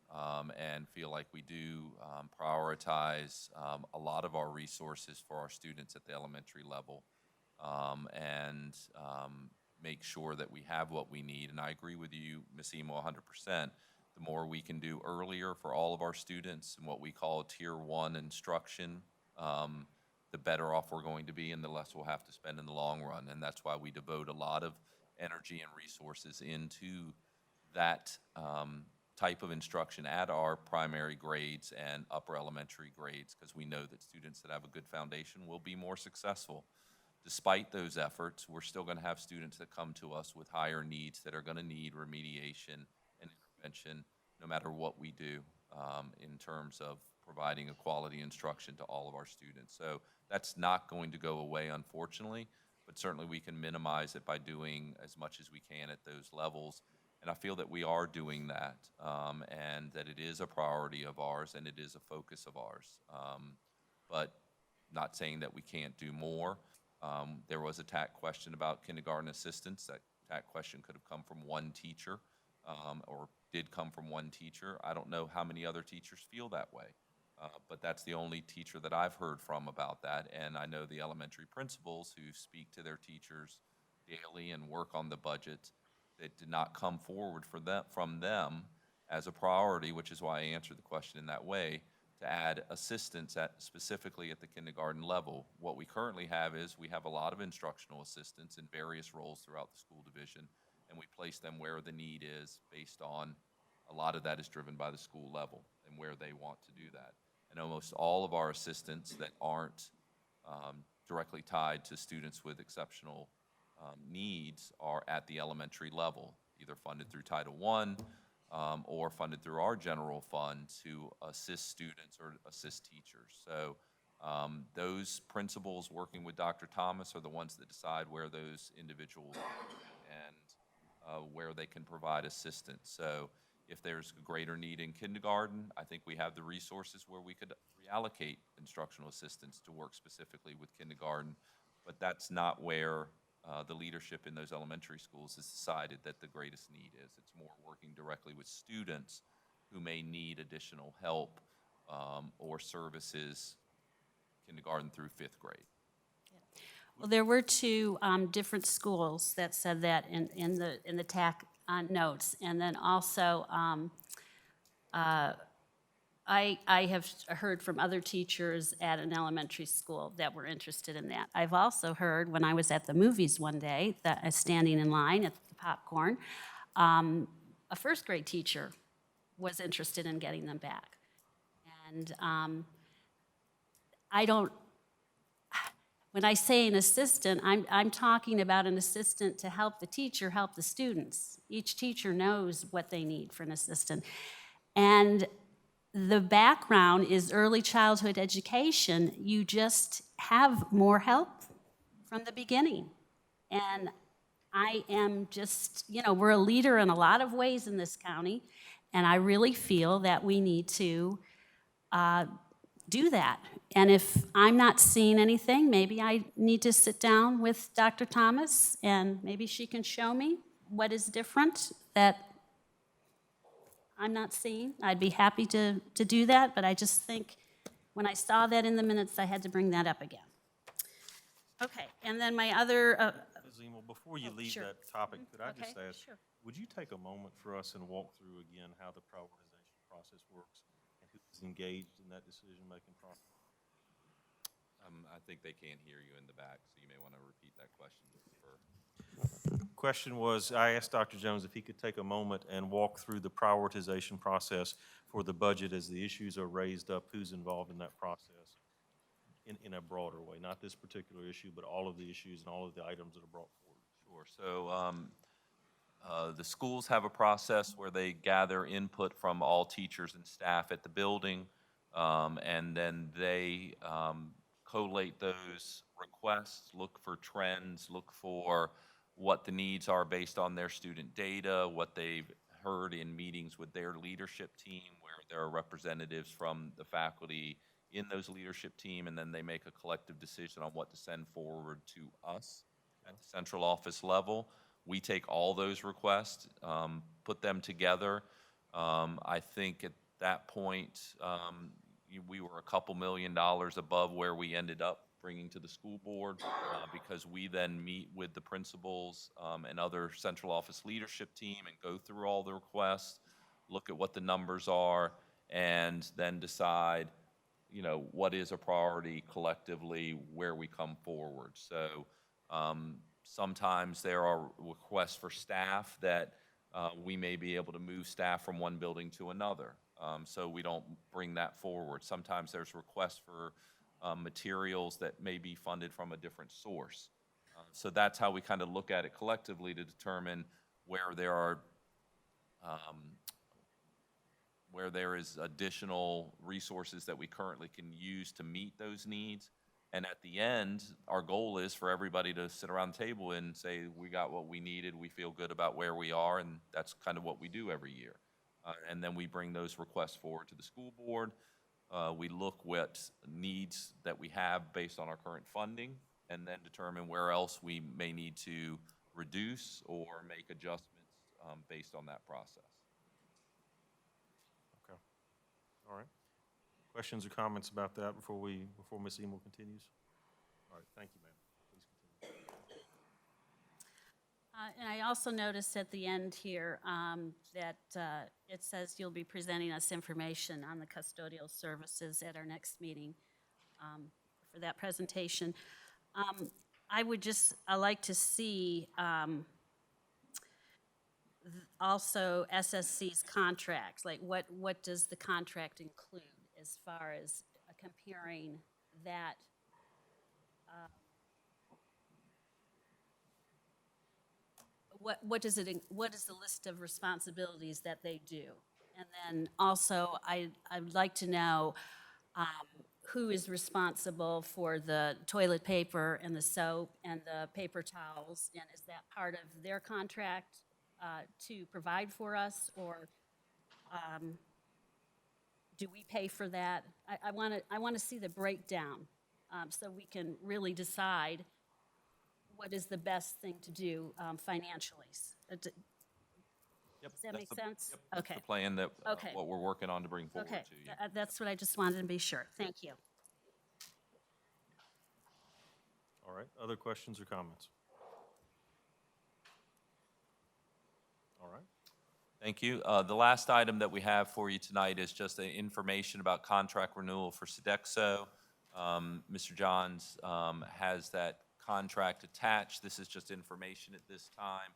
and feel like we do prioritize a lot of our resources for our students at the elementary level, and make sure that we have what we need. And I agree with you, Ms. Emo, 100%. The more we can do earlier for all of our students in what we call Tier 1 instruction, the better off we're going to be, and the less we'll have to spend in the long run. And that's why we devote a lot of energy and resources into that type of instruction at our primary grades and upper elementary grades, because we know that students that have a good foundation will be more successful. Despite those efforts, we're still going to have students that come to us with higher needs that are going to need remediation and intervention no matter what we do in terms of providing a quality instruction to all of our students. So that's not going to go away, unfortunately, but certainly we can minimize it by doing as much as we can at those levels. And I feel that we are doing that, and that it is a priority of ours and it is a focus of ours. But not saying that we can't do more. There was a TAC question about kindergarten assistants. That TAC question could have come from one teacher, or did come from one teacher. I don't know how many other teachers feel that way, but that's the only teacher that I've heard from about that. And I know the elementary principals who speak to their teachers daily and work on the budget, that did not come forward from them as a priority, which is why I answered the question in that way, to add assistants specifically at the kindergarten level. What we currently have is we have a lot of instructional assistants in various roles throughout the school division, and we place them where the need is based on, a lot of that is driven by the school level and where they want to do that. And almost all of our assistants that aren't directly tied to students with exceptional needs are at the elementary level, either funded through Title I, or funded through our general fund to assist students or assist teachers. So those principals working with Dr. Thomas are the ones that decide where those individuals and where they can provide assistance. So if there's a greater need in kindergarten, I think we have the resources where we could reallocate instructional assistants to work specifically with kindergarten, but that's not where the leadership in those elementary schools has decided that the greatest need is. It's more working directly with students who may need additional help or services kindergarten through 5th grade. Well, there were two different schools that said that in the TAC notes, and then also I have heard from other teachers at an elementary school that were interested in that. I've also heard when I was at the movies one day, that standing in line at the popcorn, a 1st grade teacher was interested in getting them back, and I don't. When I say an assistant, I'm talking about an assistant to help the teacher help the students. Each teacher knows what they need for an assistant. And the background is early childhood education. You just have more help from the beginning. And I am just, we're a leader in a lot of ways in this county, and I really feel that we need to do that. And if I'm not seeing anything, maybe I need to sit down with Dr. Thomas and maybe she can show me what is different that I'm not seeing. I'd be happy to do that, but I just think when I saw that in the minutes, I had to bring that up again. Okay, and then my other, Ms. Emil, before you leave sure. that topic, could I just Okay, ask, sure. would you take a moment for us and walk through again how the prioritization process works and who's engaged in that decision-making process? I think they can't hear you in the back, so you may want to repeat that question. Question was, I asked Dr. Jones if he could take a moment and walk through the prioritization process for the budget as the issues are raised up, who's involved in that process in a broader way, not this particular issue, but all of the issues and all of the items that are brought forward. Sure. So the schools have a process where they gather input from all teachers and staff at the building, and then they collate those requests, look for trends, look for what the needs are based on their student data, what they've heard in meetings with their leadership team, where there are representatives from the faculty in those leadership team, and then they make a collective decision on what to send forward to us at the central office level. We take all those requests, put them together. I think at that point, we were a couple $1 million above where we ended up bringing to the school board because we then meet with the principals and other central office leadership team and go through all the requests, look at what the numbers are, and then decide, what is a priority collectively, where we come forward. So sometimes there are requests for staff that we may be able to move staff from one building to another. So we don't bring that forward. Sometimes there's requests for materials that may be funded from a different source. So that's how we kind of look at it collectively to determine where there is additional resources that we currently can use to meet those needs. And at the end, our goal is for everybody to sit around the table and say, we got what we needed, we feel good about where we are, and that's kind of what we do every year. And then we bring those requests forward to the school board. We look what needs that we have based on our current funding, and then determine where else we may need to reduce or make adjustments based on that process. Okay. All right. Questions or comments about that before Ms. Emil continues? All right, thank you, ma'am. Please continue. And I also noticed at the end here that it says you'll be presenting us information on the custodial services at our next meeting for that presentation. I like to see also SSC's contracts, like what does the contract include as far as comparing that what is the list of responsibilities that they do? And then also, I'd like to know who is responsible for the toilet paper and the soap and the paper towels? And is that part of their contract to provide for us, or do we pay for that? I want to see the breakdown so we can really decide what is the best thing to do financially. Does Yep, that that's make the- sense? Yep, that's Okay. the plan that, Okay. what we're working on to bring forward Okay, to you. that's what I just wanted to be sure. Thank you. All right, other questions or comments? All right. Thank you. The last item that we have for you tonight is just the information about contract renewal for Sodexo. Mr. Johns has that contract attached. This is just information at this time,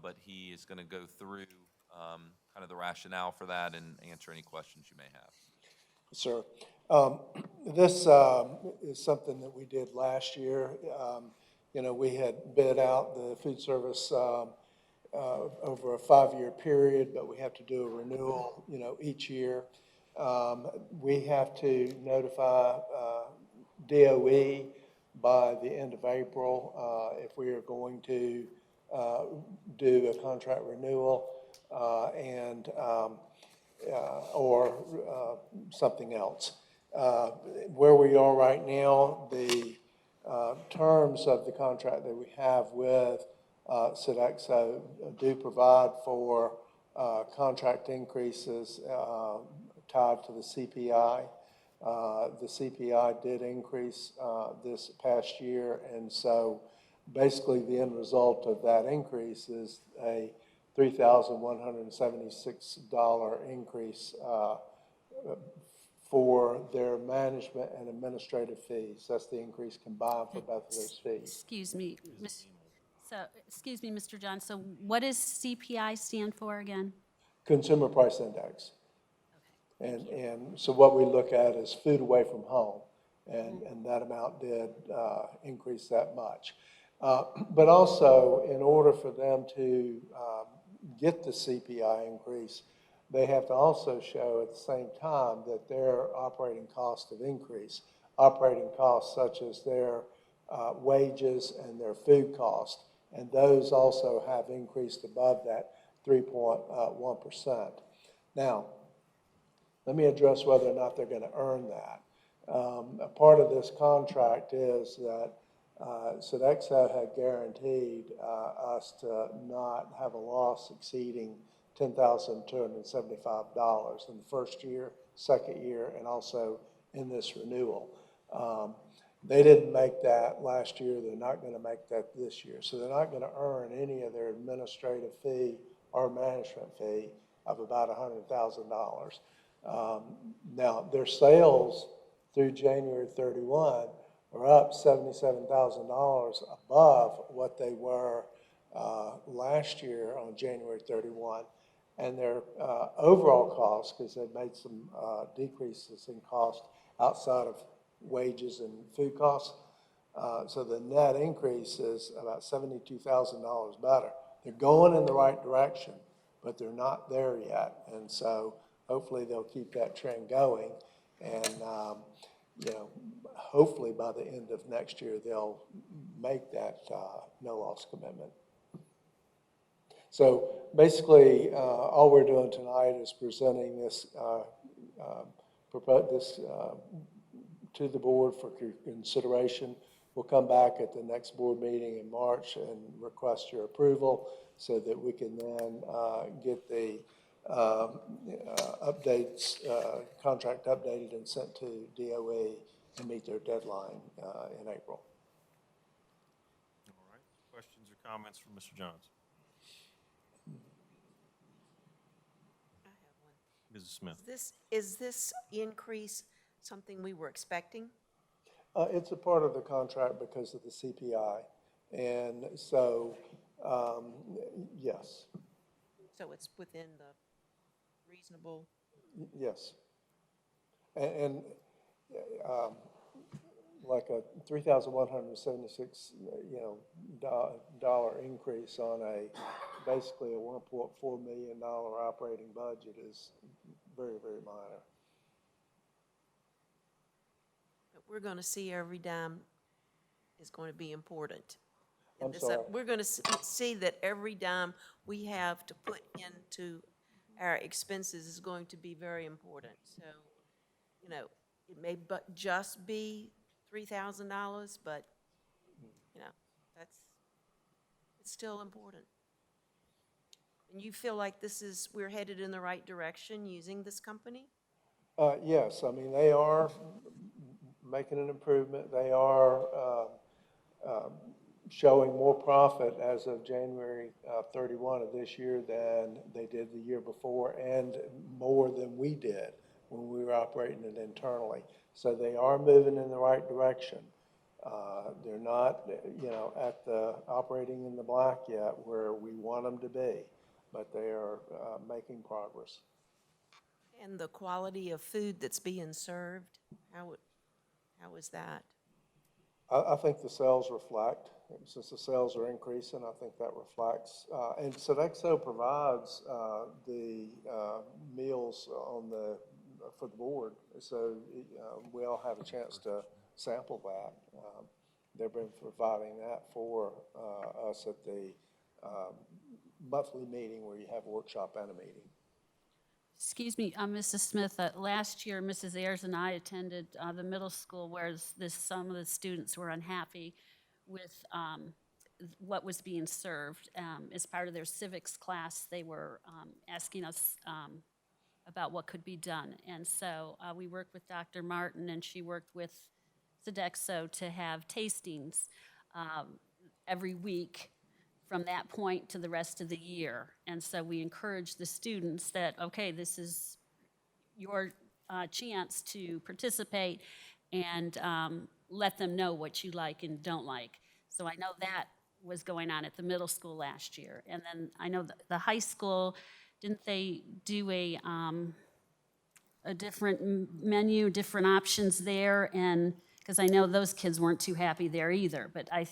but he is going to go through kind of the rationale for that and answer any questions you may have. Sir, this is something that we did last year. We had bid out the food service over a 5-year period, but we have to do a renewal, each year. We have to notify DOE by the end of April if we are going to do a contract renewal or something else. Where we are right now, the terms of the contract that we have with Sodexo do provide for contract increases tied to the CPI. The CPI did increase this past year, and so basically the end result of that increase is a $3,176 increase for their management and administrative fees. That's the increase combined for both of those fees. Excuse me, Mr. John, so what does CPI stand for again? Consumer Price Index. And so what we look at is food away from home, and that amount did increase that much. But also, in order for them to get the CPI increase, they have to also show at the same time that their operating costs have increased. Operating costs such as their wages and their food costs, and those also have increased above that 3.1%. Now, let me address whether or not they're going to earn that. A part of this contract is that Sodexo had guaranteed us to not have a loss exceeding $10,275 in the first year, second year, and also in this renewal. They didn't make that last year. They're not going to make that this year. So they're not going to earn any of their administrative fee or management fee of about $100,000. Now, their sales through January 31 are up $77,000 above what they were last year on January 31. And their overall costs, because they've made some decreases in cost outside of wages and food costs, so the net increase is about $72,000 better. They're going in the right direction, but they're not there yet. And so hopefully they'll keep that trend going. And, hopefully by the end of next year, they'll make that no-loss commitment. So basically, all we're doing tonight is presenting this, to the board for consideration. We'll come back at the next board meeting in March and request your approval so that we can then get the updates, contract updated and sent to DOE and meet their deadline in April. All right, questions or comments from Mr. Johns? I have one. Mrs. Smith? Is this increase something we were expecting? It's a part of the contract because of the CPI. And so, yes. So it's within the reasonable? Yes. And like a $3,176, dollar increase on basically a $1.4 million operating budget is very, very minor. But we're gonna see every dime is going to be important. in I'm this sorry. We're gonna see that every dime we have to put into our expenses is going to be very important. So, it may just be $3,000, but, it's still important. And you feel like we're headed in the right direction using this company? Yes, I mean, they are making an improvement. They are showing more profit as of January 31 of this year than they did the year before, and more than we did when we were operating it internally. So they are moving in the right direction. They're not, at the operating in the black yet where we want them to be, but they are making progress. And the quality of food that's being served, how is that? I think the sales reflect, since the sales are increasing, I think that reflects. And Sodexo provides the meals for the board, so we all have a chance to sample that. They've been providing that for us at the monthly meeting where you have a workshop and a meeting. Excuse me, Mrs. Smith, last year, Mrs. Ayers and I attended the middle school where some of the students were unhappy with what was being served. As part of their civics class, they were asking us about what could be done. And so we worked with Dr. Martin, and she worked with Sodexo to have tastings every week from that point to the rest of the year. And so we encourage the students that, okay, this is your chance to participate, and let them know what you like and don't like. So I know that was going on at the middle school last year. And then I know the high school, didn't they do a different menu, different options there? And because I know those kids weren't too happy there either, but I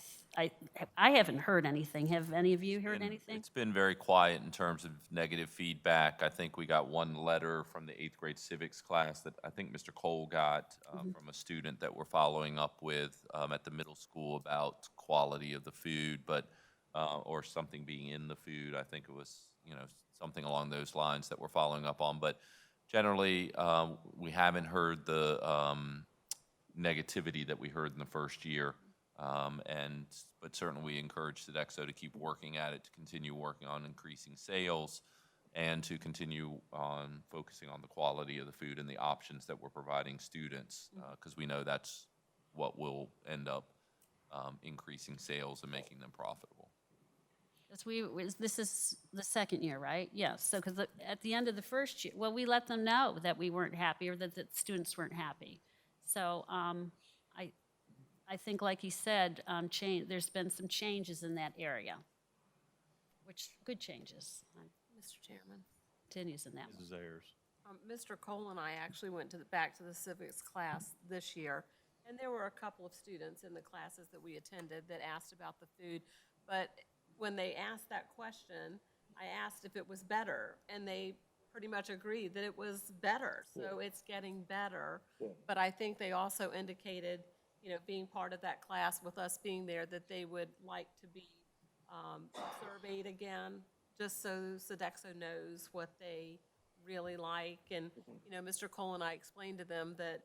haven't heard anything. Have any of you heard anything? It's been very quiet in terms of negative feedback. I think we got one letter from the 8th grade civics class that I think Mr. Cole got from a student that we're following up with at the middle school about quality of the food, or something being in the food. I think it was, something along those lines that we're following up on. But generally, we haven't heard the negativity that we heard in the first year. But certainly we encourage Sodexo to keep working at it, to continue working on increasing sales, and to continue on focusing on the quality of the food and the options that we're providing students, because we know that's what will end up increasing sales and making them profitable. This is the second year, right? Yes. So because at the end of the first year, well, we let them know that we weren't happy or that the students weren't happy. So I think, like he said, there's been some changes in that area, which good changes. Mr. Chairman. Continues in that one. Mrs. Ayers. Mr. Cole and I actually went back to the civics class this year, and there were a couple of students in the classes that we attended that asked about the food. But when they asked that question, I asked if it was better, and they pretty much agreed that it was better. So it's getting better. Yeah. But I think they also indicated, being part of that class with us being there, that they would like to be surveyed again, just so Sodexo knows what they really like. And, Mr. Cole and I explained to them that,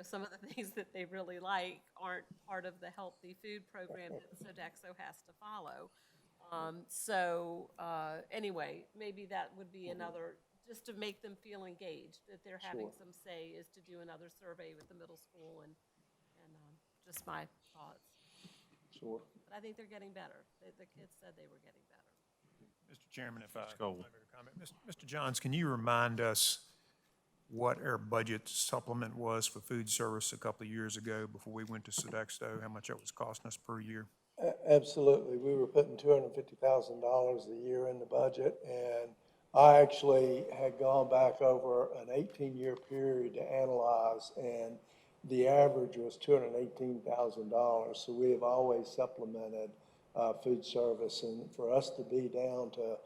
some of the things that they really like aren't part of the healthy food program that Sodexo has to follow. Anyway, maybe that would be another, just to make them feel engaged, that they're having some say, is to do another survey with the middle school, and just my thoughts. Sure. But I think they're getting better. The kids said they were getting better. Mr. Chairman, if I Cole. might make a comment. Mr. Johns, can you remind us what our budget supplement was for food service a couple of years ago before we went to Sodexo, how much that was costing us per year? Absolutely. We were putting $250,000 a year in the budget, and I actually had gone back over an 18-year period to analyze, and the average was $218,000. So we have always supplemented food service. And for us to be down to,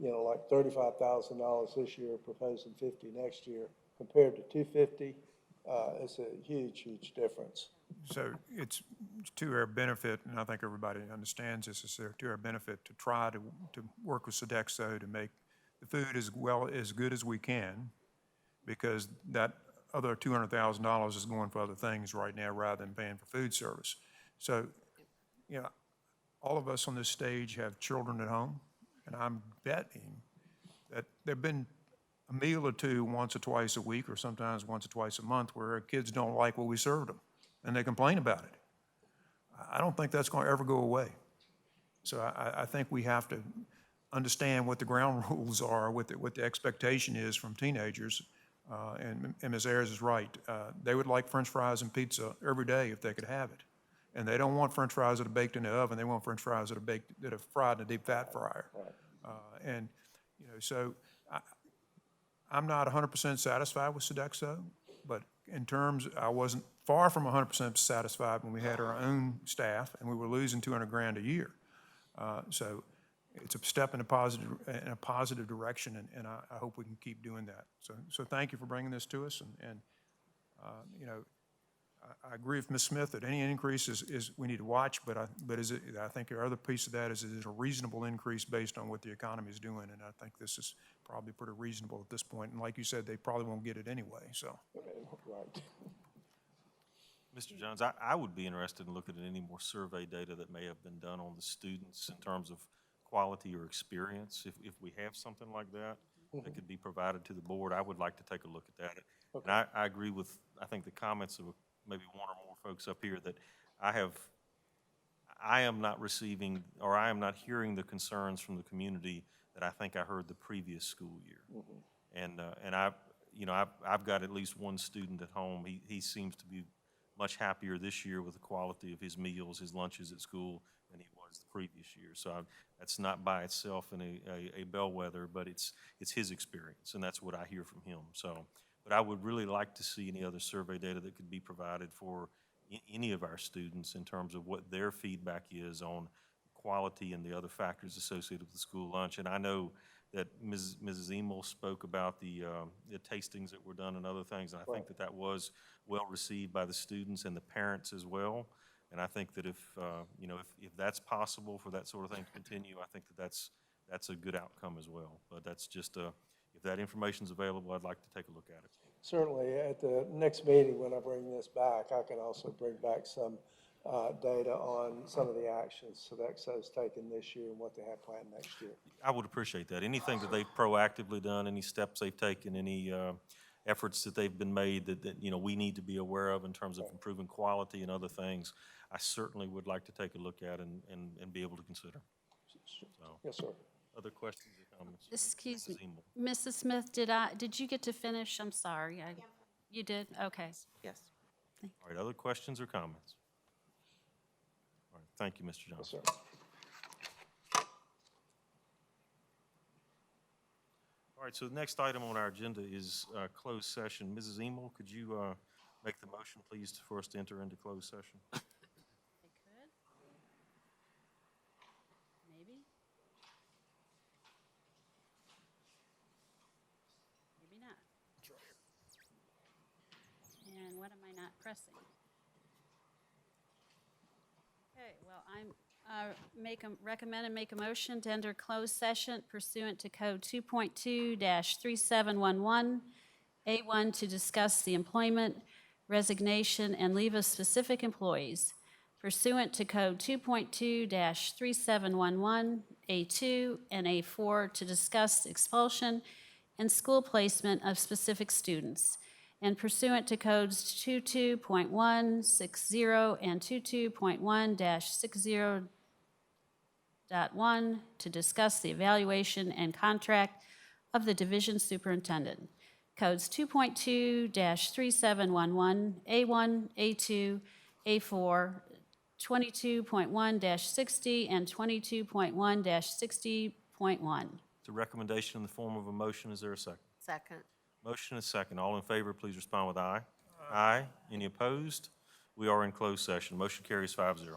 like $35,000 this year, proposing 50 next year, compared to 250, it's a huge, huge difference. So it's to our benefit, and I think everybody understands this, is to our benefit to try to work with Sodexo to make the food as good as we can, because that other $200,000 is going for other things right now rather than paying for food service. So, all of us on this stage have children at home, and I'm betting that there've been a meal or two once or twice a week, or sometimes once or twice a month, where our kids don't like what we served them, and they complain about it. I don't think that's going to ever go away. So I think we have to understand what the ground rules are, what the expectation is from teenagers. And Ms. Ayers is right. They would like French fries and pizza every day if they could have it. And they don't want French fries that are baked in the oven. They want French fries that are fried in a deep fat fryer. So I'm not 100% satisfied with Sodexo, but in terms, I wasn't far from 100% satisfied when we had our own staff and we were losing $200,000 a year. So it's a step in a positive direction, and I hope we can keep doing that. So thank you for bringing this to us, and I agree with Ms. Smith that any increase is we need to watch, but I think the other piece of that is it a reasonable increase based on what the economy is doing, and I think this is probably pretty reasonable at this point. And like you said, they probably won't get it anyway, so. Right. Mr. Jones, I would be interested in looking at any more survey data that may have been done on the students in terms of quality or experience. If we have something like that, that could be provided to the board, I would like to take a look at that. Okay. And I agree with, I think, the comments of maybe one or more folks up here that I am not receiving, or I am not hearing the concerns from the community that I think I heard the previous school year. And I've got at least one student at home. He seems to be much happier this year with the quality of his meals, his lunches at school, than he was the previous year. So that's not by itself a bellwether, but it's his experience, and that's what I hear from him. So, but I would really like to see any other survey data that could be provided for any of our students in terms of what their feedback is on quality and the other factors associated with the school lunch. And I know that Mrs. Emil spoke about the tastings that were done and other things, and I think that was well received by the students and the parents as well. And I think that if that's possible for that sort of thing to continue, I think that's a good outcome as well. But that's just if that information is available, I'd like to take a look at it. Certainly, at the next meeting, when I bring this back, I can also bring back some data on some of the actions Sodexo's taken this year and what they have planned next year. I would appreciate that. Anything that they've proactively done, any steps they've taken, any efforts that they've been made that we need to be aware of in terms of improving quality and other things, I certainly would like to take a look at and be able to consider. So, Yes, sir. other questions or comments? Excuse me, Mrs. Emel. Mrs. Smith, did you get to finish? I'm sorry. You did? Okay. Yes. All right, other questions or comments? All right, thank you, Mr. Yes, Johnson. sir. All right, so the next item on our agenda is closed session. Mrs. Emel, could you make the motion, please, for us to enter into closed session? They could. Maybe. Maybe not. And what am I not pressing? Okay, well, I'm recommend and make a motion to enter closed session pursuant to Code 2.2-3711, A1, to discuss the employment, resignation, and leave of specific employees, pursuant to Code 2.2-3711, A2, and A4, to discuss expulsion and school placement of specific students, and pursuant to Codes 22.160 and 22.1-60.1, to discuss the evaluation and contract of the division superintendent. Codes 2.2-3711, A1, A2, A4, 22.1-60, and 22.1-60.1. It's a recommendation in the form of a motion. Is there a second? Second. Motion is second. All in favor, please respond with aye. Aye. Any opposed? We are in closed session. Motion carries 5-0.